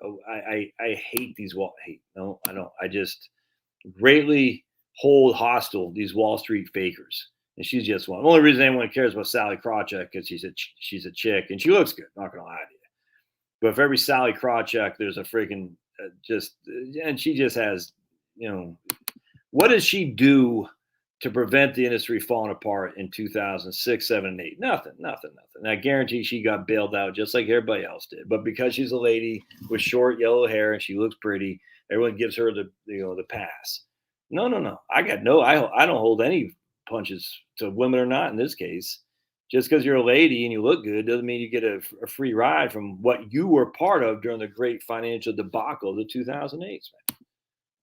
Oh, I hate these no, I don't. I just greatly hold hostile these Wall Street fakers, and she's just one. The only reason anyone cares about Sally Krawchuk because she's a chick and she looks good. Not gonna lie to you, but for every Sally Krawchuk, there's a freaking and she just has, what does she do to prevent the industry falling apart in 2006, 7, and 8? Nothing. And I guarantee she got bailed out just like everybody else did. But because she's a lady with short yellow hair and she looks pretty, everyone gives her the pass. No. I don't hold any punches to women or not in this case. Just because you're a lady and you look good doesn't mean you get a free ride from what you were part of during the great financial debacle of the 2008s. Man.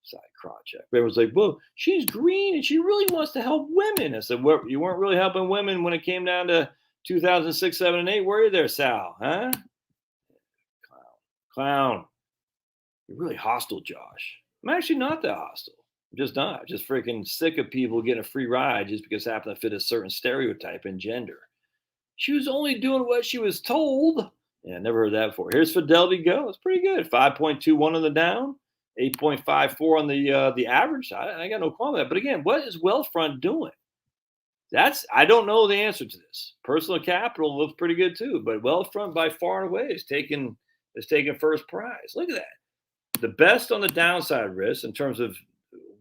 Side crotch check. Everyone's like, well, she's green and she really wants to help women. I said, well, you weren't really helping women when it came down to 2006, 7, and 8. Were you there, Sal? Huh? Clown. Clown. You're really hostile, Josh. I'm actually not that hostile. I'm just not. Just freaking sick of people getting a free ride just because they happen to fit a certain stereotype and gender. She was only doing what she was told. Yeah, never heard that before. Here's Fidelity Go. It's pretty good. 5.21 on the down, 8.54 on the average. I got no problem with that. But again, what is Wealthfront doing? I don't know the answer to this. Personal Capital looks pretty good too, but Wealthfront by far and away is taking first prize. Look at that. The best on the downside risk in terms of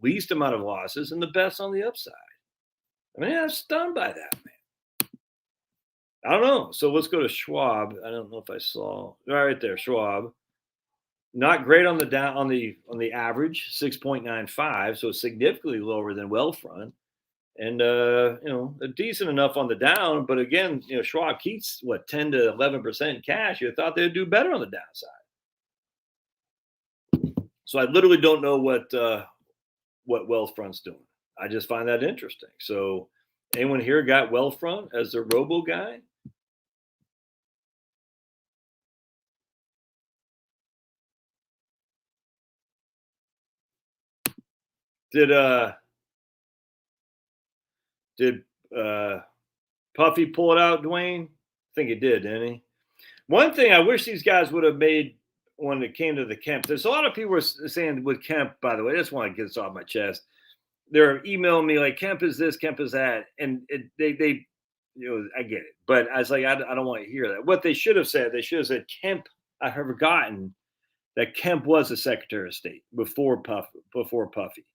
least amount of losses and the best on the upside. I mean, I'm stunned by that, man. I don't know. So let's go to Schwab. I don't know if I saw right there, Schwab. Not great on the down on the average, 6.95, so significantly lower than Wealthfront. And decent enough on the down, but again, Schwab keeps what 10 to 11% cash. You thought they'd do better on the downside. So I literally don't know what Wealthfront's doing. I just find that interesting. So anyone here got Wealthfront as their robo guy? Did did Puffy pull it out, Dwayne? I think he did, didn't he? One thing I wish these guys would have made when it came to the Kemp. There's a lot of people were saying with Kemp, by the way, I just want to get this off my chest. They're emailing me like Kemp is this, Kemp is that, and they I get it, but I was like, I don't want to hear that. What they should have said, they should have said Kemp. I have forgotten that Kemp was the Secretary of State before Puffy,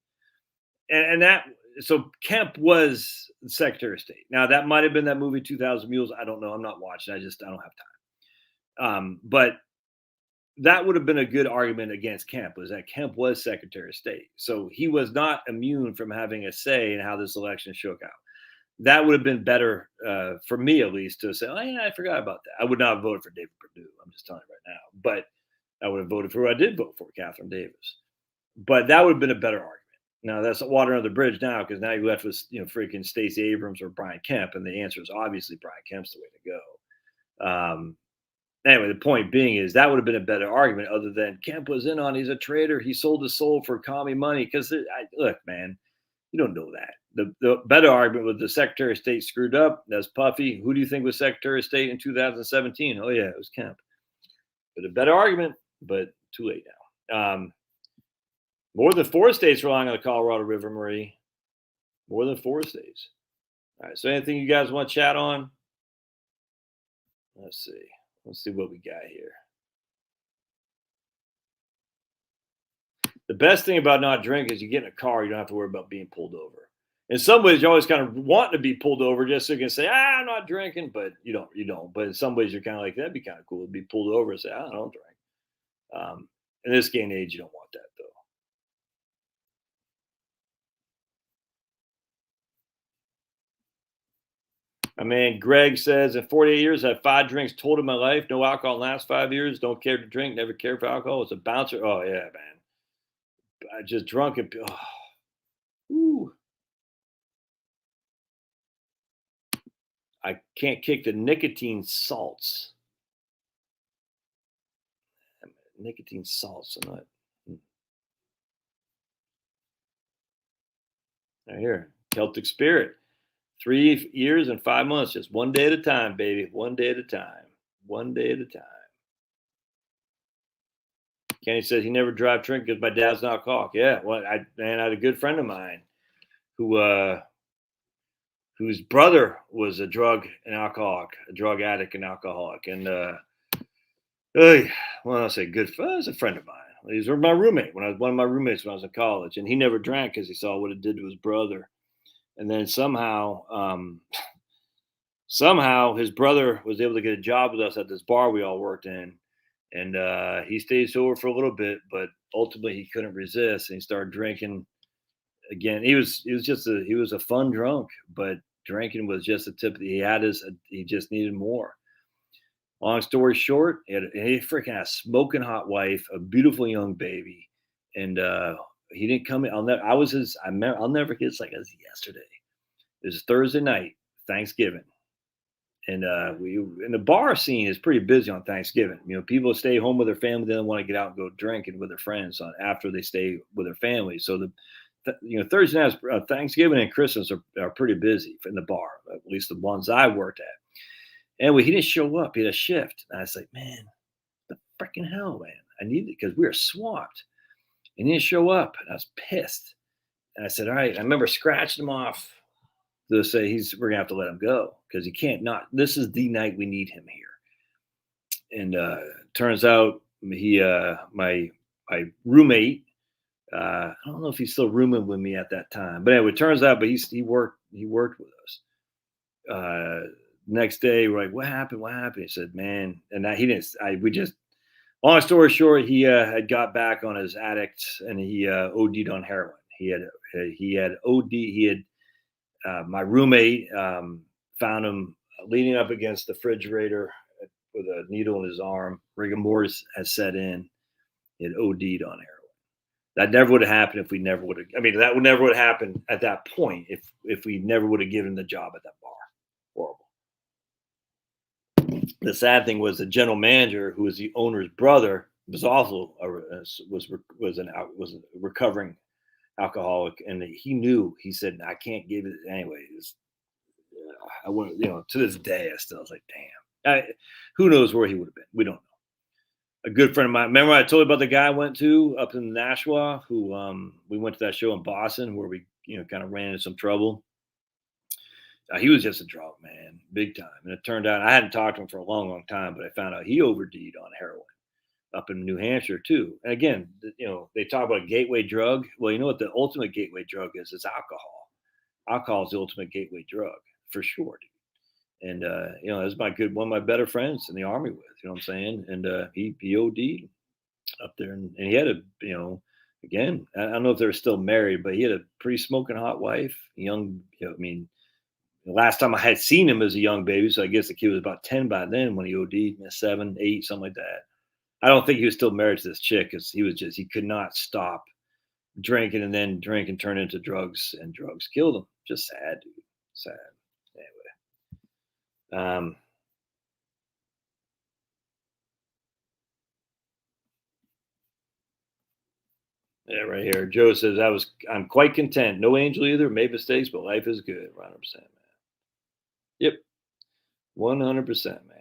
and that so Kemp was the Secretary of State. Now that might have been that movie 2000 Mules. I don't know. I'm not watching. I don't have time. But that would have been a good argument against Kemp, was that Kemp was Secretary of State. So he was not immune from having a say in how this election shook out. That would have been better for me, at least, to say, oh, yeah, I forgot about that. I would not have voted for David Perdue. I'm just telling you right now. But I would have voted for who I did vote for, Catherine Davis. But that would have been a better argument. Now, that's water under the bridge now, because now you're left with, freaking Stacey Abrams or Brian Kemp. And the answer is obviously Brian Kemp's the way to go. Anyway, the point being is that would have been a better argument other than Kemp was in on, he's a traitor. He sold his soul for commie money. Because look, man, you don't know that. The better argument was the Secretary of State screwed up. That's Puffy. Who do you think was Secretary of State in 2017? Oh, yeah, it was Kemp. But a better argument, but too late now. More than 4 states relying on the Colorado River, Marie. More than 4 states. All right, so anything you guys want to chat on? Let's see. Let's see what we got here. The best thing about not drinking is you get in a car, you don't have to worry about being pulled over. In some ways, you always kind of want to be pulled over just so you can say, I'm not drinking, but you don't. But in some ways, you're kind of like, that'd be kind of cool to be pulled over and say, I don't drink. In this day and age, you don't want that, though. My man Greg says, in 48 years, I had 5 drinks total in my life. No alcohol in the last 5 years. Don't care to drink. Never cared for alcohol. It's a bouncer. Oh, yeah, man. I just drunk and ooh. I can't kick the nicotine salts. Nicotine salts. I'm not. Right here. Celtic Spirit. 3 years and 5 months. Just one day at a time, baby. One day at a time. One day at a time. Kenny says he never drive drink because my dad's an alcoholic. Yeah, well, I had a good friend of mine whose brother was a drug addict and alcoholic. And I say good friend, he was a friend of mine. He was my roommate one of my roommates when I was in college, and he never drank because he saw what it did to his brother. And then somehow his brother was able to get a job with us at this bar we all worked in. And he stayed sober for a little bit, but ultimately he couldn't resist, and he started drinking again. He was a fun drunk, but drinking was just the tip. He just needed more. Long story short, he freaking had a smoking hot wife, a beautiful young baby, and He didn't come in. I was his. I'll never forget. It's like it was yesterday. It was Thursday night, Thanksgiving, and we and the bar scene is pretty busy on Thanksgiving. People stay home with their family. They don't want to get out and go drinking with their friends on after they stay with their family. So Thursday nights, Thanksgiving and Christmas are pretty busy in the bar, at least the ones I worked at. Anyway, he didn't show up. He had a shift. And I was like, man, the freaking hell, man. I need it because we were swamped. And he didn't show up. And I was pissed. And I said, all right. I remember scratching him off to say we're gonna have to let him go because he can't not. This is the night we need him here. And turns out my roommate. I don't know if he's still rooming with me at that time, but anyway, it turns out, but he worked with us. Next day, we're like, what happened? What happened? He said, man, and that he didn't. We just, long story short, he had got back on his addict and he OD'd on heroin. He had OD. He had my roommate found him leaning up against the refrigerator with a needle in his arm. Rigor mortis has set in. He had OD'd on heroin. That never would have happened if we never would have. I mean, that would never would have happened at that point if we never would have given the job at that bar. Horrible. The sad thing was the general manager, who was the owner's brother, was also was a recovering alcoholic, and he knew. He said, "I can't give it anyway." I want, to this day, I still was like, "Damn." Who knows where he would have been? We don't know. A good friend of mine. Remember I told you about the guy I went to up in Nashua, who we went to that show in Boston where we, kind of ran into some trouble. He was just a drunk, man, big time. And it turned out I hadn't talked to him for a long, long time, but I found out he OD'd on heroin up in New Hampshire too. And again, they talk about a gateway drug. Well, you know what the ultimate gateway drug is? It's alcohol. Alcohol is the ultimate gateway drug for sure, dude. And that's one of my better friends in the army with, you know what I'm saying? And he OD'd up there, and he had again, I don't know if they're still married, but he had a pretty smoking hot wife, young. The last time I had seen him as a young baby, so I guess the kid was about 10 by then when he OD'd, 7, 8, something like that. I don't think he was still married to this chick because he could not stop drinking, and then drink and turn into drugs, and drugs killed him. Just sad, dude. Sad. Anyway. Yeah, right here. Joe says, I'm quite content. No angel either, made mistakes, but life is good. 100%, man. Yep. 100%, man.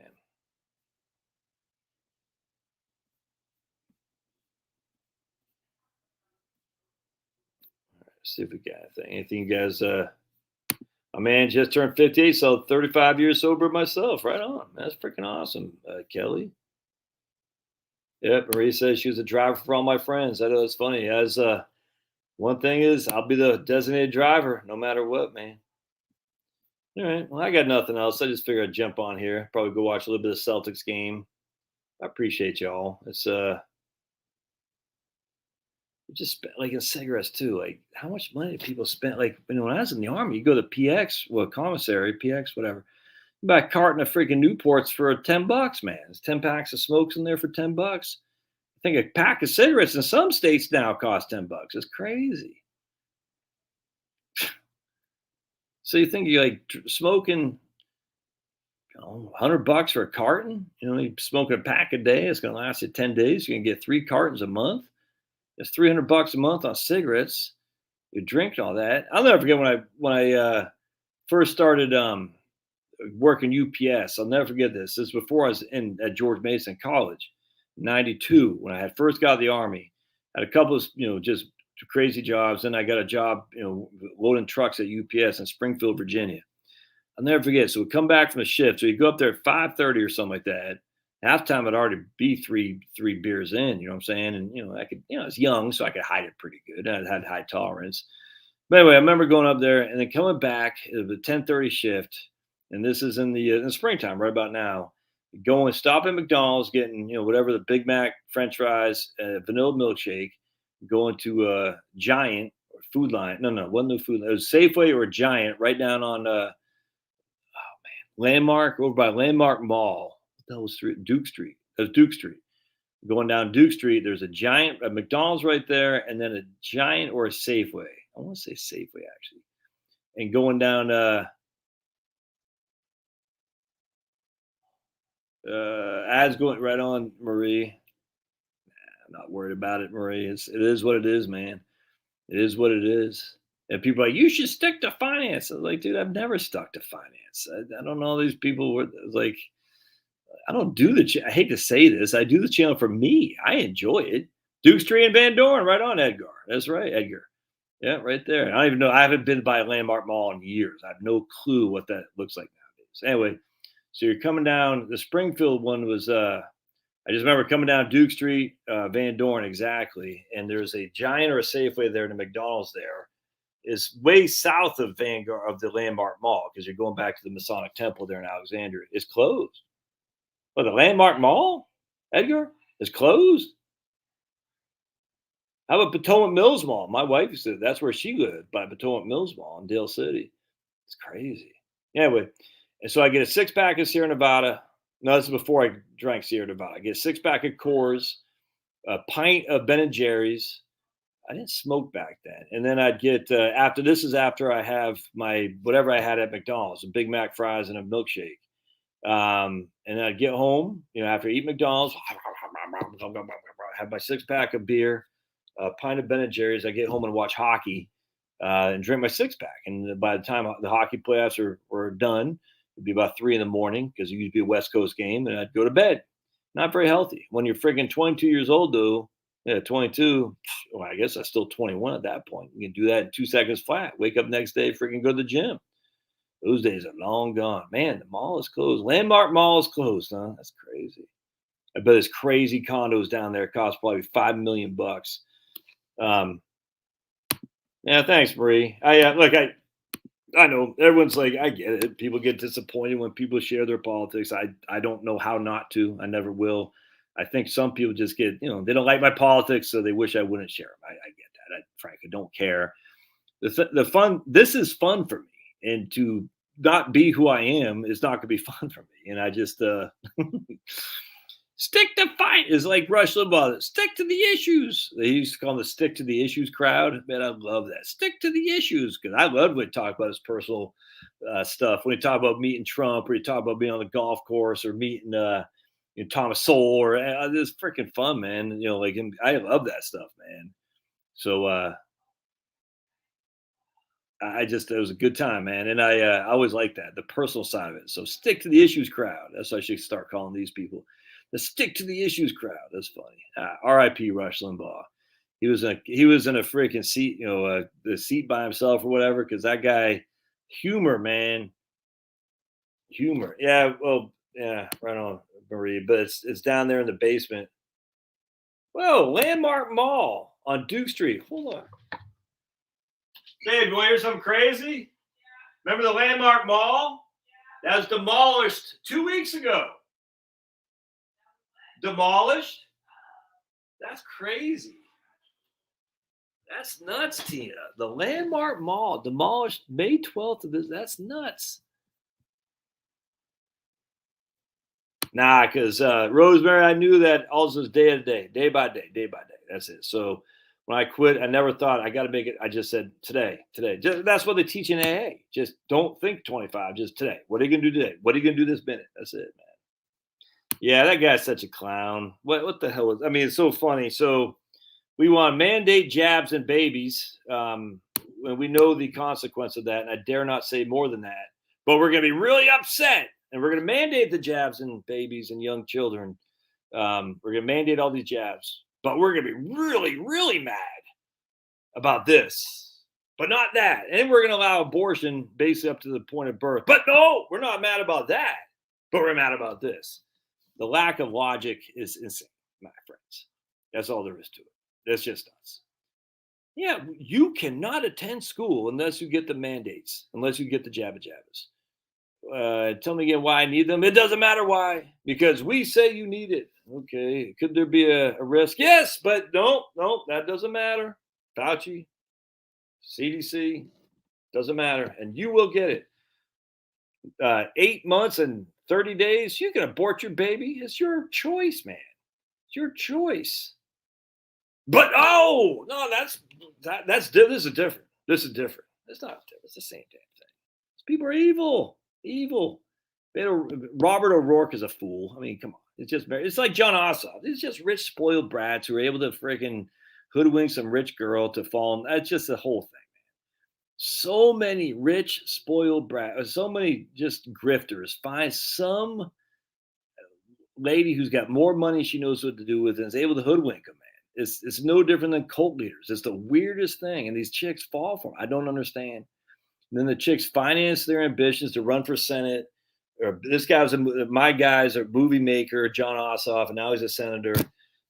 See if we got anything. You guys, my man just turned 58, so 35 years sober myself. Right on. That's freaking awesome, Kelly. Yep, Marie says she was a driver for all my friends. I know it's funny. As one thing is, I'll be the designated driver no matter what, man. All right. Well, I got nothing else. I just figured I'd jump on here. Probably go watch a little bit of Celtics game. I appreciate y'all. It's just spent like in cigarettes too. Like how much money do people spend? Like when I was in the army, you go to PX, well, commissary, PX, whatever. You buy a carton of freaking Newports for $10, man. There's 10 packs of smokes in there for $10. I think a pack of cigarettes in some states now costs $10. It's crazy. So you think you like smoking, $100 for a carton? You smoking a pack a day. It's going to last you 10 days. You can get 3 cartons a month. It's $300 a month on cigarettes. You drink all that. I'll never forget when I first started working UPS. I'll never forget this. This is before I was at George Mason College, '92, when I had first got out of the army. I had a couple of just crazy jobs. Then I got a job loading trucks at UPS in Springfield, Virginia. I'll never forget. So we come back from the shift. So you go up there at 5:30 or something like that. Halftime, I'd already be three beers in, you know what I'm saying? And, I could, I was young, so I could hide it pretty good. I had high tolerance. But anyway, I remember going up there and then coming back. It was a 10:30 shift. And this is in the springtime, right about now. Stop at McDonald's, getting, whatever, the Big Mac, French fries, vanilla milkshake, going to Giant or Food Line. No, wasn't no Food Line. It was Safeway or Giant right down on, Landmark, over by Landmark Mall. That was Duke Street. That was Duke Street. Going down Duke Street, there's a giant a McDonald's right there, and then a giant or a Safeway. I want to say Safeway actually. And going down ads going right on Marie. I'm not worried about it, Marie. It is what it is, man. It is what it is. And people are like, you should stick to finance. I was like, dude, I've never stuck to finance. I don't know these people were like, I don't do I hate to say this. I do the channel for me. I enjoy it. Duke Street and Van Dorn, right on Edgar. That's right, Edgar. Yeah, right there. I don't even know. I haven't been by a Landmark Mall in years. I have no clue what that looks like nowadays. Anyway, so you're coming down. The Springfield one was. I just remember coming down Duke Street, Van Dorn, exactly. And there's a Giant or a Safeway there, and a McDonald's there. Is way south of Vanguard of the Landmark Mall because you're going back to the Masonic Temple there in Alexandria. It's closed. Oh, the Landmark Mall, Edgar, is closed. How about Potomac Mills Mall? My wife used to. That's where she lived by Potomac Mills Mall in Dale City. It's crazy. Anyway, and so I get a 6-pack of Sierra Nevada. No, this is before I drank Sierra Nevada. I get a 6-pack of Coors, a pint of Ben and Jerry's. I didn't smoke back then. And then I'd get after this is after I have my whatever I had at McDonald's, a Big Mac fries and a milkshake. And then I'd get home, after I eat McDonald's, have my 6-pack of beer, a pint of Ben and Jerry's. I get home and watch hockey and drink my 6-pack. And by the time the hockey playoffs were done, it'd be about 3 in the morning because it used to be a West Coast game, and I'd go to bed. Not very healthy. When you're freaking 22 years old, though, 22. Well, I guess I'm still 21 at that point. You can do that in 2 seconds flat. Wake up next day, freaking go to the gym. Those days are long gone. Man, the mall is closed. Landmark Mall is closed, huh? That's crazy. I bet there's crazy condos down there cost probably $5 million. Yeah, thanks, Marie. I know everyone's like, I get it. People get disappointed when people share their politics. I don't know how not to. I never will. I think some people just get, they don't like my politics, so they wish I wouldn't share them. I get that. I frankly don't care. The fun, this is fun for me, and to not be who I am is not going to be fun for me. And I just stick to fight is like Rush Limbaugh. Stick to the issues. They used to call them the stick to the issues crowd. Man, I love that. Stick to the issues because I love when he talk about his personal stuff. When he talk about meeting Trump, or he talk about being on the golf course, or meeting Thomas Sowell, or this freaking fun, man. Like him. I love that stuff, man. So it was a good time, man. And I always like that, the personal side of it. So stick to the issues crowd. That's what I should start calling these people. The stick to the issues crowd. That's funny. R.I.P. Rush Limbaugh. He was in a freaking seat, the seat by himself or whatever. Because that guy, humor, man, humor. Yeah, well, yeah, right on, Marie. But it's down there in the basement. Whoa, Landmark Mall on Duke Street. Hold on. Dave, you want to hear something crazy? Remember the Landmark Mall? That was demolished 2 weeks ago. Demolished? That's crazy. That's nuts, Tina. The Landmark Mall demolished May 12th of this. That's nuts. Nah, because Rosemary, I knew that also is day to day, day by day, day by day. That's it. So when I quit, I never thought I got to make it. I just said today. That's what they teach in AA. Just don't think 25. Just today. What are you gonna do today? What are you gonna do this minute? That's it, man. Yeah, that guy's such a clown. What the hell is? I mean, it's so funny. So we want to mandate jabs and babies when we know the consequence of that, and I dare not say more than that. But we're gonna be really upset, and we're gonna mandate the jabs and babies and young children. We're gonna mandate all these jabs, but we're gonna be really, really mad about this, but not that. And we're gonna allow abortion basically up to the point of birth. But no, we're not mad about that. But we're mad about this. The lack of logic is insane, my friends. That's all there is to it. That's just nuts. Yeah, you cannot attend school unless you get the mandates, unless you get the jabba jabbas. Tell me again why I need them. It doesn't matter why, because we say you need it. Okay, could there be a risk? Yes, but no, that doesn't matter. Fauci, CDC, doesn't matter, and you will get it. 8 months and 30 days, you can abort your baby. It's your choice, man. It's your choice. But oh no, this is different. This is different. It's not different. It's the same damn thing. People are evil, evil. Robert O'Rourke is a fool. I mean, come on. It's like John Ossoff. It's just rich, spoiled brats who are able to freaking hoodwink some rich girl to fall. That's just the whole thing. So many rich, spoiled brats, so many just grifters. Find some lady who's got more money she knows what to do with and is able to hoodwink them, man. It's no different than cult leaders. It's the weirdest thing. And these chicks fall for them. I don't understand. And then the chicks finance their ambitions to run for Senate. Or this guy was my guy's a movie maker, John Ossoff, and now he's a senator.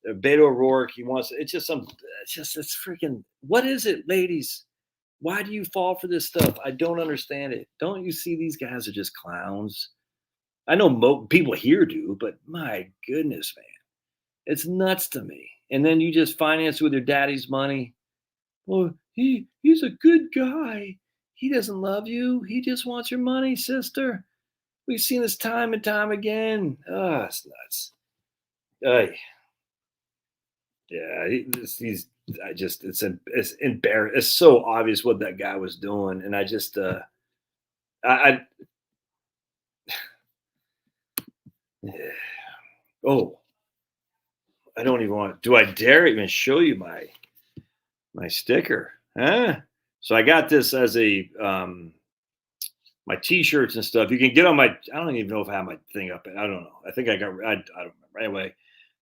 Beto O'Rourke, it's freaking, what is it, ladies? Why do you fall for this stuff? I don't understand it. Don't you see these guys are just clowns? I know people here do, but my goodness, man, it's nuts to me. And then you just finance with your daddy's money. Well, he's a good guy. He doesn't love you. He just wants your money, sister. We've seen this time and time again. Oh, it's nuts. Yeah, it's embarrassing. It's so obvious what that guy was doing, and I oh, I don't even want. Do I dare even show you my sticker? Huh? So I got this as a my T-shirts and stuff. You can get on my. I don't even know if I have my thing up. I don't know. I think I got. I don't remember. Anyway,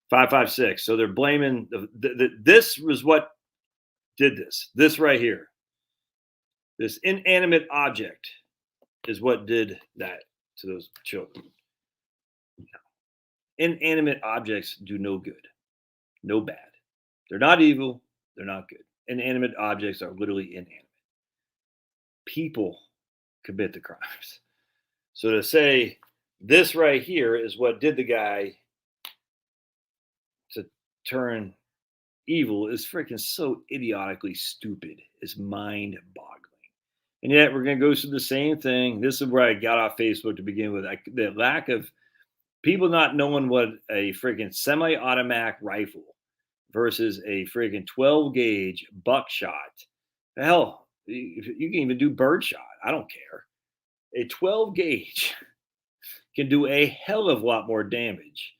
556. So they're blaming this was what did this. This right here. This inanimate object is what did that to those children. Inanimate objects do no good, no bad. They're not evil. They're not good. Inanimate objects are literally inanimate. People commit the crimes. So to say this right here is what did the guy to turn evil is freaking so idiotically stupid. It's mind boggling. And yet we're going to go through the same thing. This is where I got off Facebook to begin with. The lack of people not knowing what a freaking semi-automatic rifle versus a freaking 12 gauge buckshot. Hell, you can even do birdshot. I don't care. A 12 gauge can do a hell of a lot more damage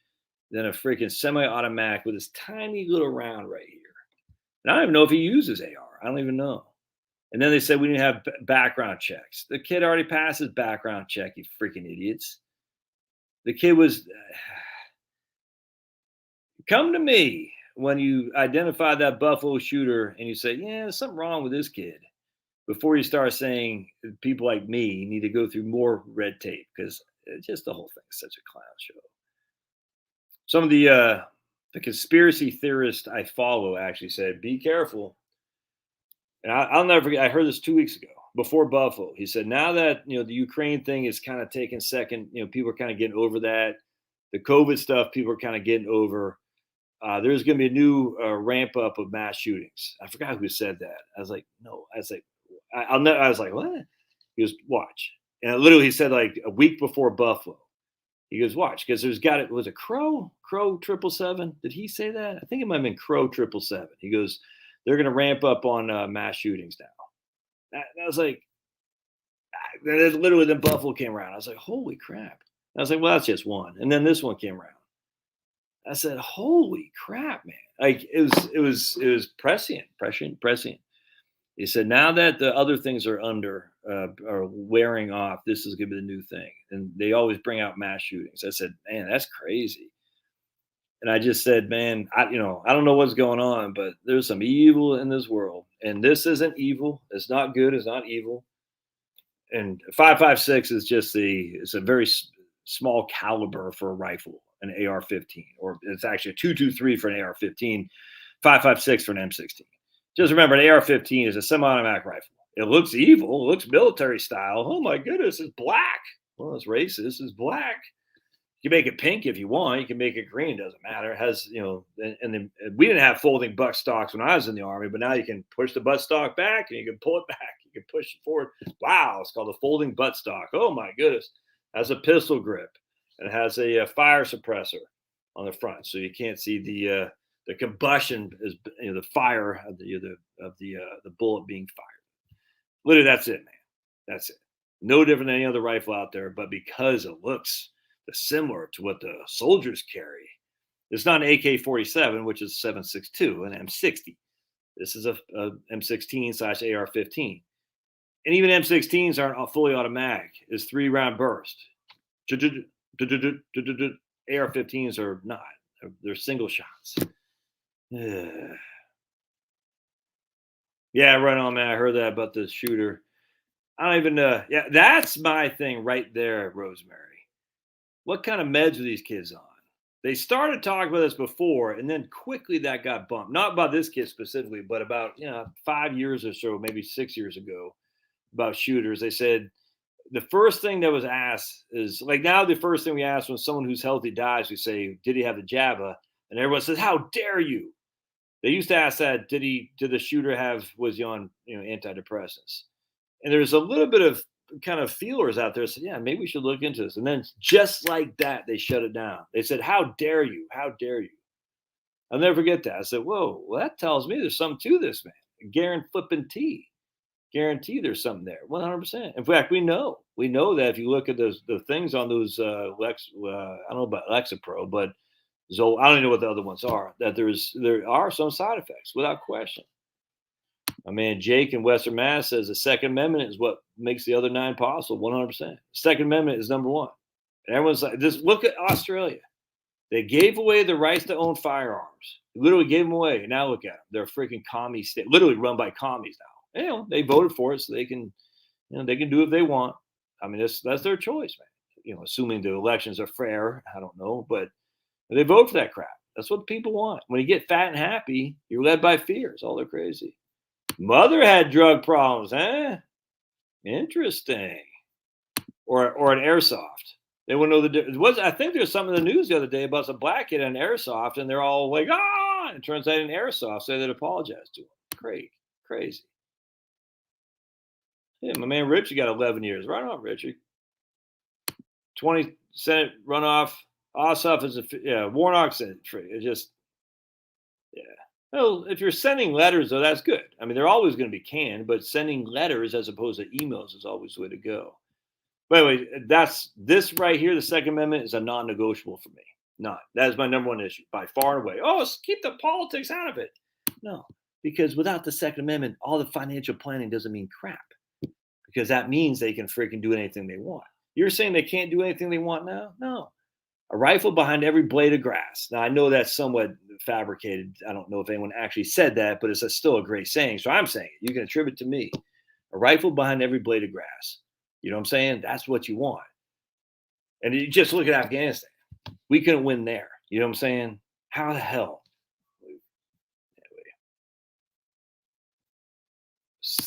than a freaking semi-automatic with this tiny little round right here. And I don't even know if he uses AR. I don't even know. And then they said we didn't have background checks. The kid already passed his background check, you freaking idiots. The kid was, come to me when you identify that Buffalo shooter and you say, yeah, there's something wrong with this kid, before you start saying people like me need to go through more red tape, because just the whole thing is such a clown show. Some of the conspiracy theorists I follow actually said, be careful. And I'll never forget, I heard this 2 weeks ago before Buffalo. He said, now that, the Ukraine thing is kind of taking second, people are kind of getting over that. The COVID stuff, people are kind of getting over. There's going to be a new ramp up of mass shootings. I forgot who said that. I was like, no. I was like, I was like, what? He goes, watch. And literally he said like a week before Buffalo. He goes, watch, because was it Crow 777? Did he say that? I think it might have been Crow 777. He goes, they're going to ramp up on mass shootings now. And I was like, literally then Buffalo came around. I was like, holy crap. I was like, well, that's just one. And then this one came around. I said, holy crap, man. Like it was prescient. He said, now that the other things are are wearing off, this is going to be the new thing. And they always bring out mass shootings. I said, man, that's crazy. And I just said, man, I don't know what's going on, but there's some evil in this world. And this isn't evil. It's not good. It's not evil. And 5.56 is just it's a very small caliber for a rifle, an AR-15, or it's actually a 223 for an AR-15, 5.56 for an M16. Just remember, an AR-15 is a semi-automatic rifle. It looks evil. It looks military style. Oh my goodness, it's black. Well, it's racist. It's black. You can make it pink if you want. You can make it green. Doesn't matter. It has, and then we didn't have folding butt stocks when I was in the Army, but now you can push the butt stock back and you can pull it back. You can push it forward. Wow, it's called a folding butt stock. Oh my goodness. It has a pistol grip and it has a fire suppressor. on the front, so you can't see the combustion is the fire of the bullet being fired. Literally, that's it, man. That's it. No different than any other rifle out there, but because it looks similar to what the soldiers carry, it's not an AK-47, which is 7.62, an M60. This is a M16/AR-15, and even M16s aren't fully automatic. It's 3-round burst. AR-15s are not. They're single shots. Yeah, right on, man. I heard that about the shooter. I don't even know. Yeah, that's my thing right there, Rosemary. What kind of meds are these kids on? They started talking about this before, and then quickly that got bumped. Not about this kid specifically, but about 5 years or so, maybe 6 years ago, about shooters. They said the first thing that was asked is like now the first thing we ask when someone who's healthy dies, we say, "Did he have the Java?" And everyone says, "How dare you?" They used to ask that, "Did the shooter was he on antidepressants?" And there's a little bit of kind of feelers out there said, yeah, maybe we should look into this. And then just like that, they shut it down. They said, "How dare you? How dare you?" I'll never forget that. I said, "Whoa, well, that tells me there's something to this, man. Guarantee there's something there, 100%. In fact, we know that if you look at the things on those I don't know about Lexapro, but I don't even know what the other ones are. That there are some side effects without question. My man Jake in Western Mass says the Second Amendment is what makes the other 9 possible. 100%. Second Amendment is number one. And everyone's like, just look at Australia. They gave away the rights to own firearms. They literally gave them away. And now look at them. They're a freaking commie state, literally run by commies now. They voted for it, so they can, they can do what they want. I mean, that's their choice, man. Assuming the elections are fair. I don't know, but they vote for that crap. That's what people want. When you get fat and happy, you're led by fear. It's all they're crazy. Mother had drug problems, eh? Interesting. Or an airsoft. They wouldn't know the difference. I think there's something in the news the other day about some black kid in an airsoft, and they're all like, ah! And it turns out an airsoft, so they'd apologize to him. Crazy. Yeah, my man Richie got 11 years. Right on, Richie. 20 Senate runoff. Ossoff is Warnock Senate. It's just, yeah. Well, if you're sending letters, though, that's good. I mean, they're always going to be canned, but sending letters as opposed to emails is always the way to go. But anyway, this right here, the Second Amendment is a non-negotiable for me. That is my number one issue by far and away. Oh, keep the politics out of it. No, because without the Second Amendment, all the financial planning doesn't mean crap. Because that means they can freaking do anything they want. You're saying they can't do anything they want now? No. A rifle behind every blade of grass. Now, I know that's somewhat fabricated. I don't know if anyone actually said that, but it's still a great saying. So I'm saying it. You can attribute it to me. A rifle behind every blade of grass. You know what I'm saying? That's what you want. And you just look at Afghanistan. We couldn't win there. You know what I'm saying? How the hell? Anyway.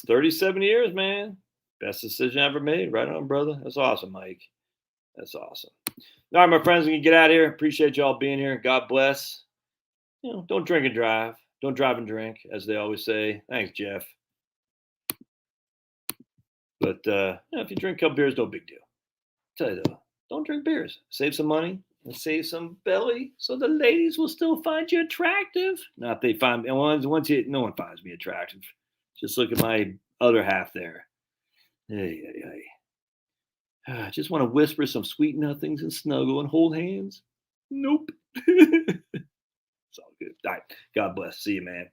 37 years, man. Best decision I ever made. Right on, brother. That's awesome, Mike. That's awesome. All right, my friends, we can get out of here. Appreciate y'all being here. God bless. Don't drink and drive. Don't drive and drink, as they always say. Thanks, Jeff. But if you drink a couple beers, no big deal. I'll tell you though, don't drink beers. Save some money and save some belly, so the ladies will still find you attractive. Not if they find me. No one finds me attractive. Just look at my other half there. Hey. I just want to whisper some sweet nothings and snuggle and hold hands. Nope. It's all good. All right. God bless. See you, man.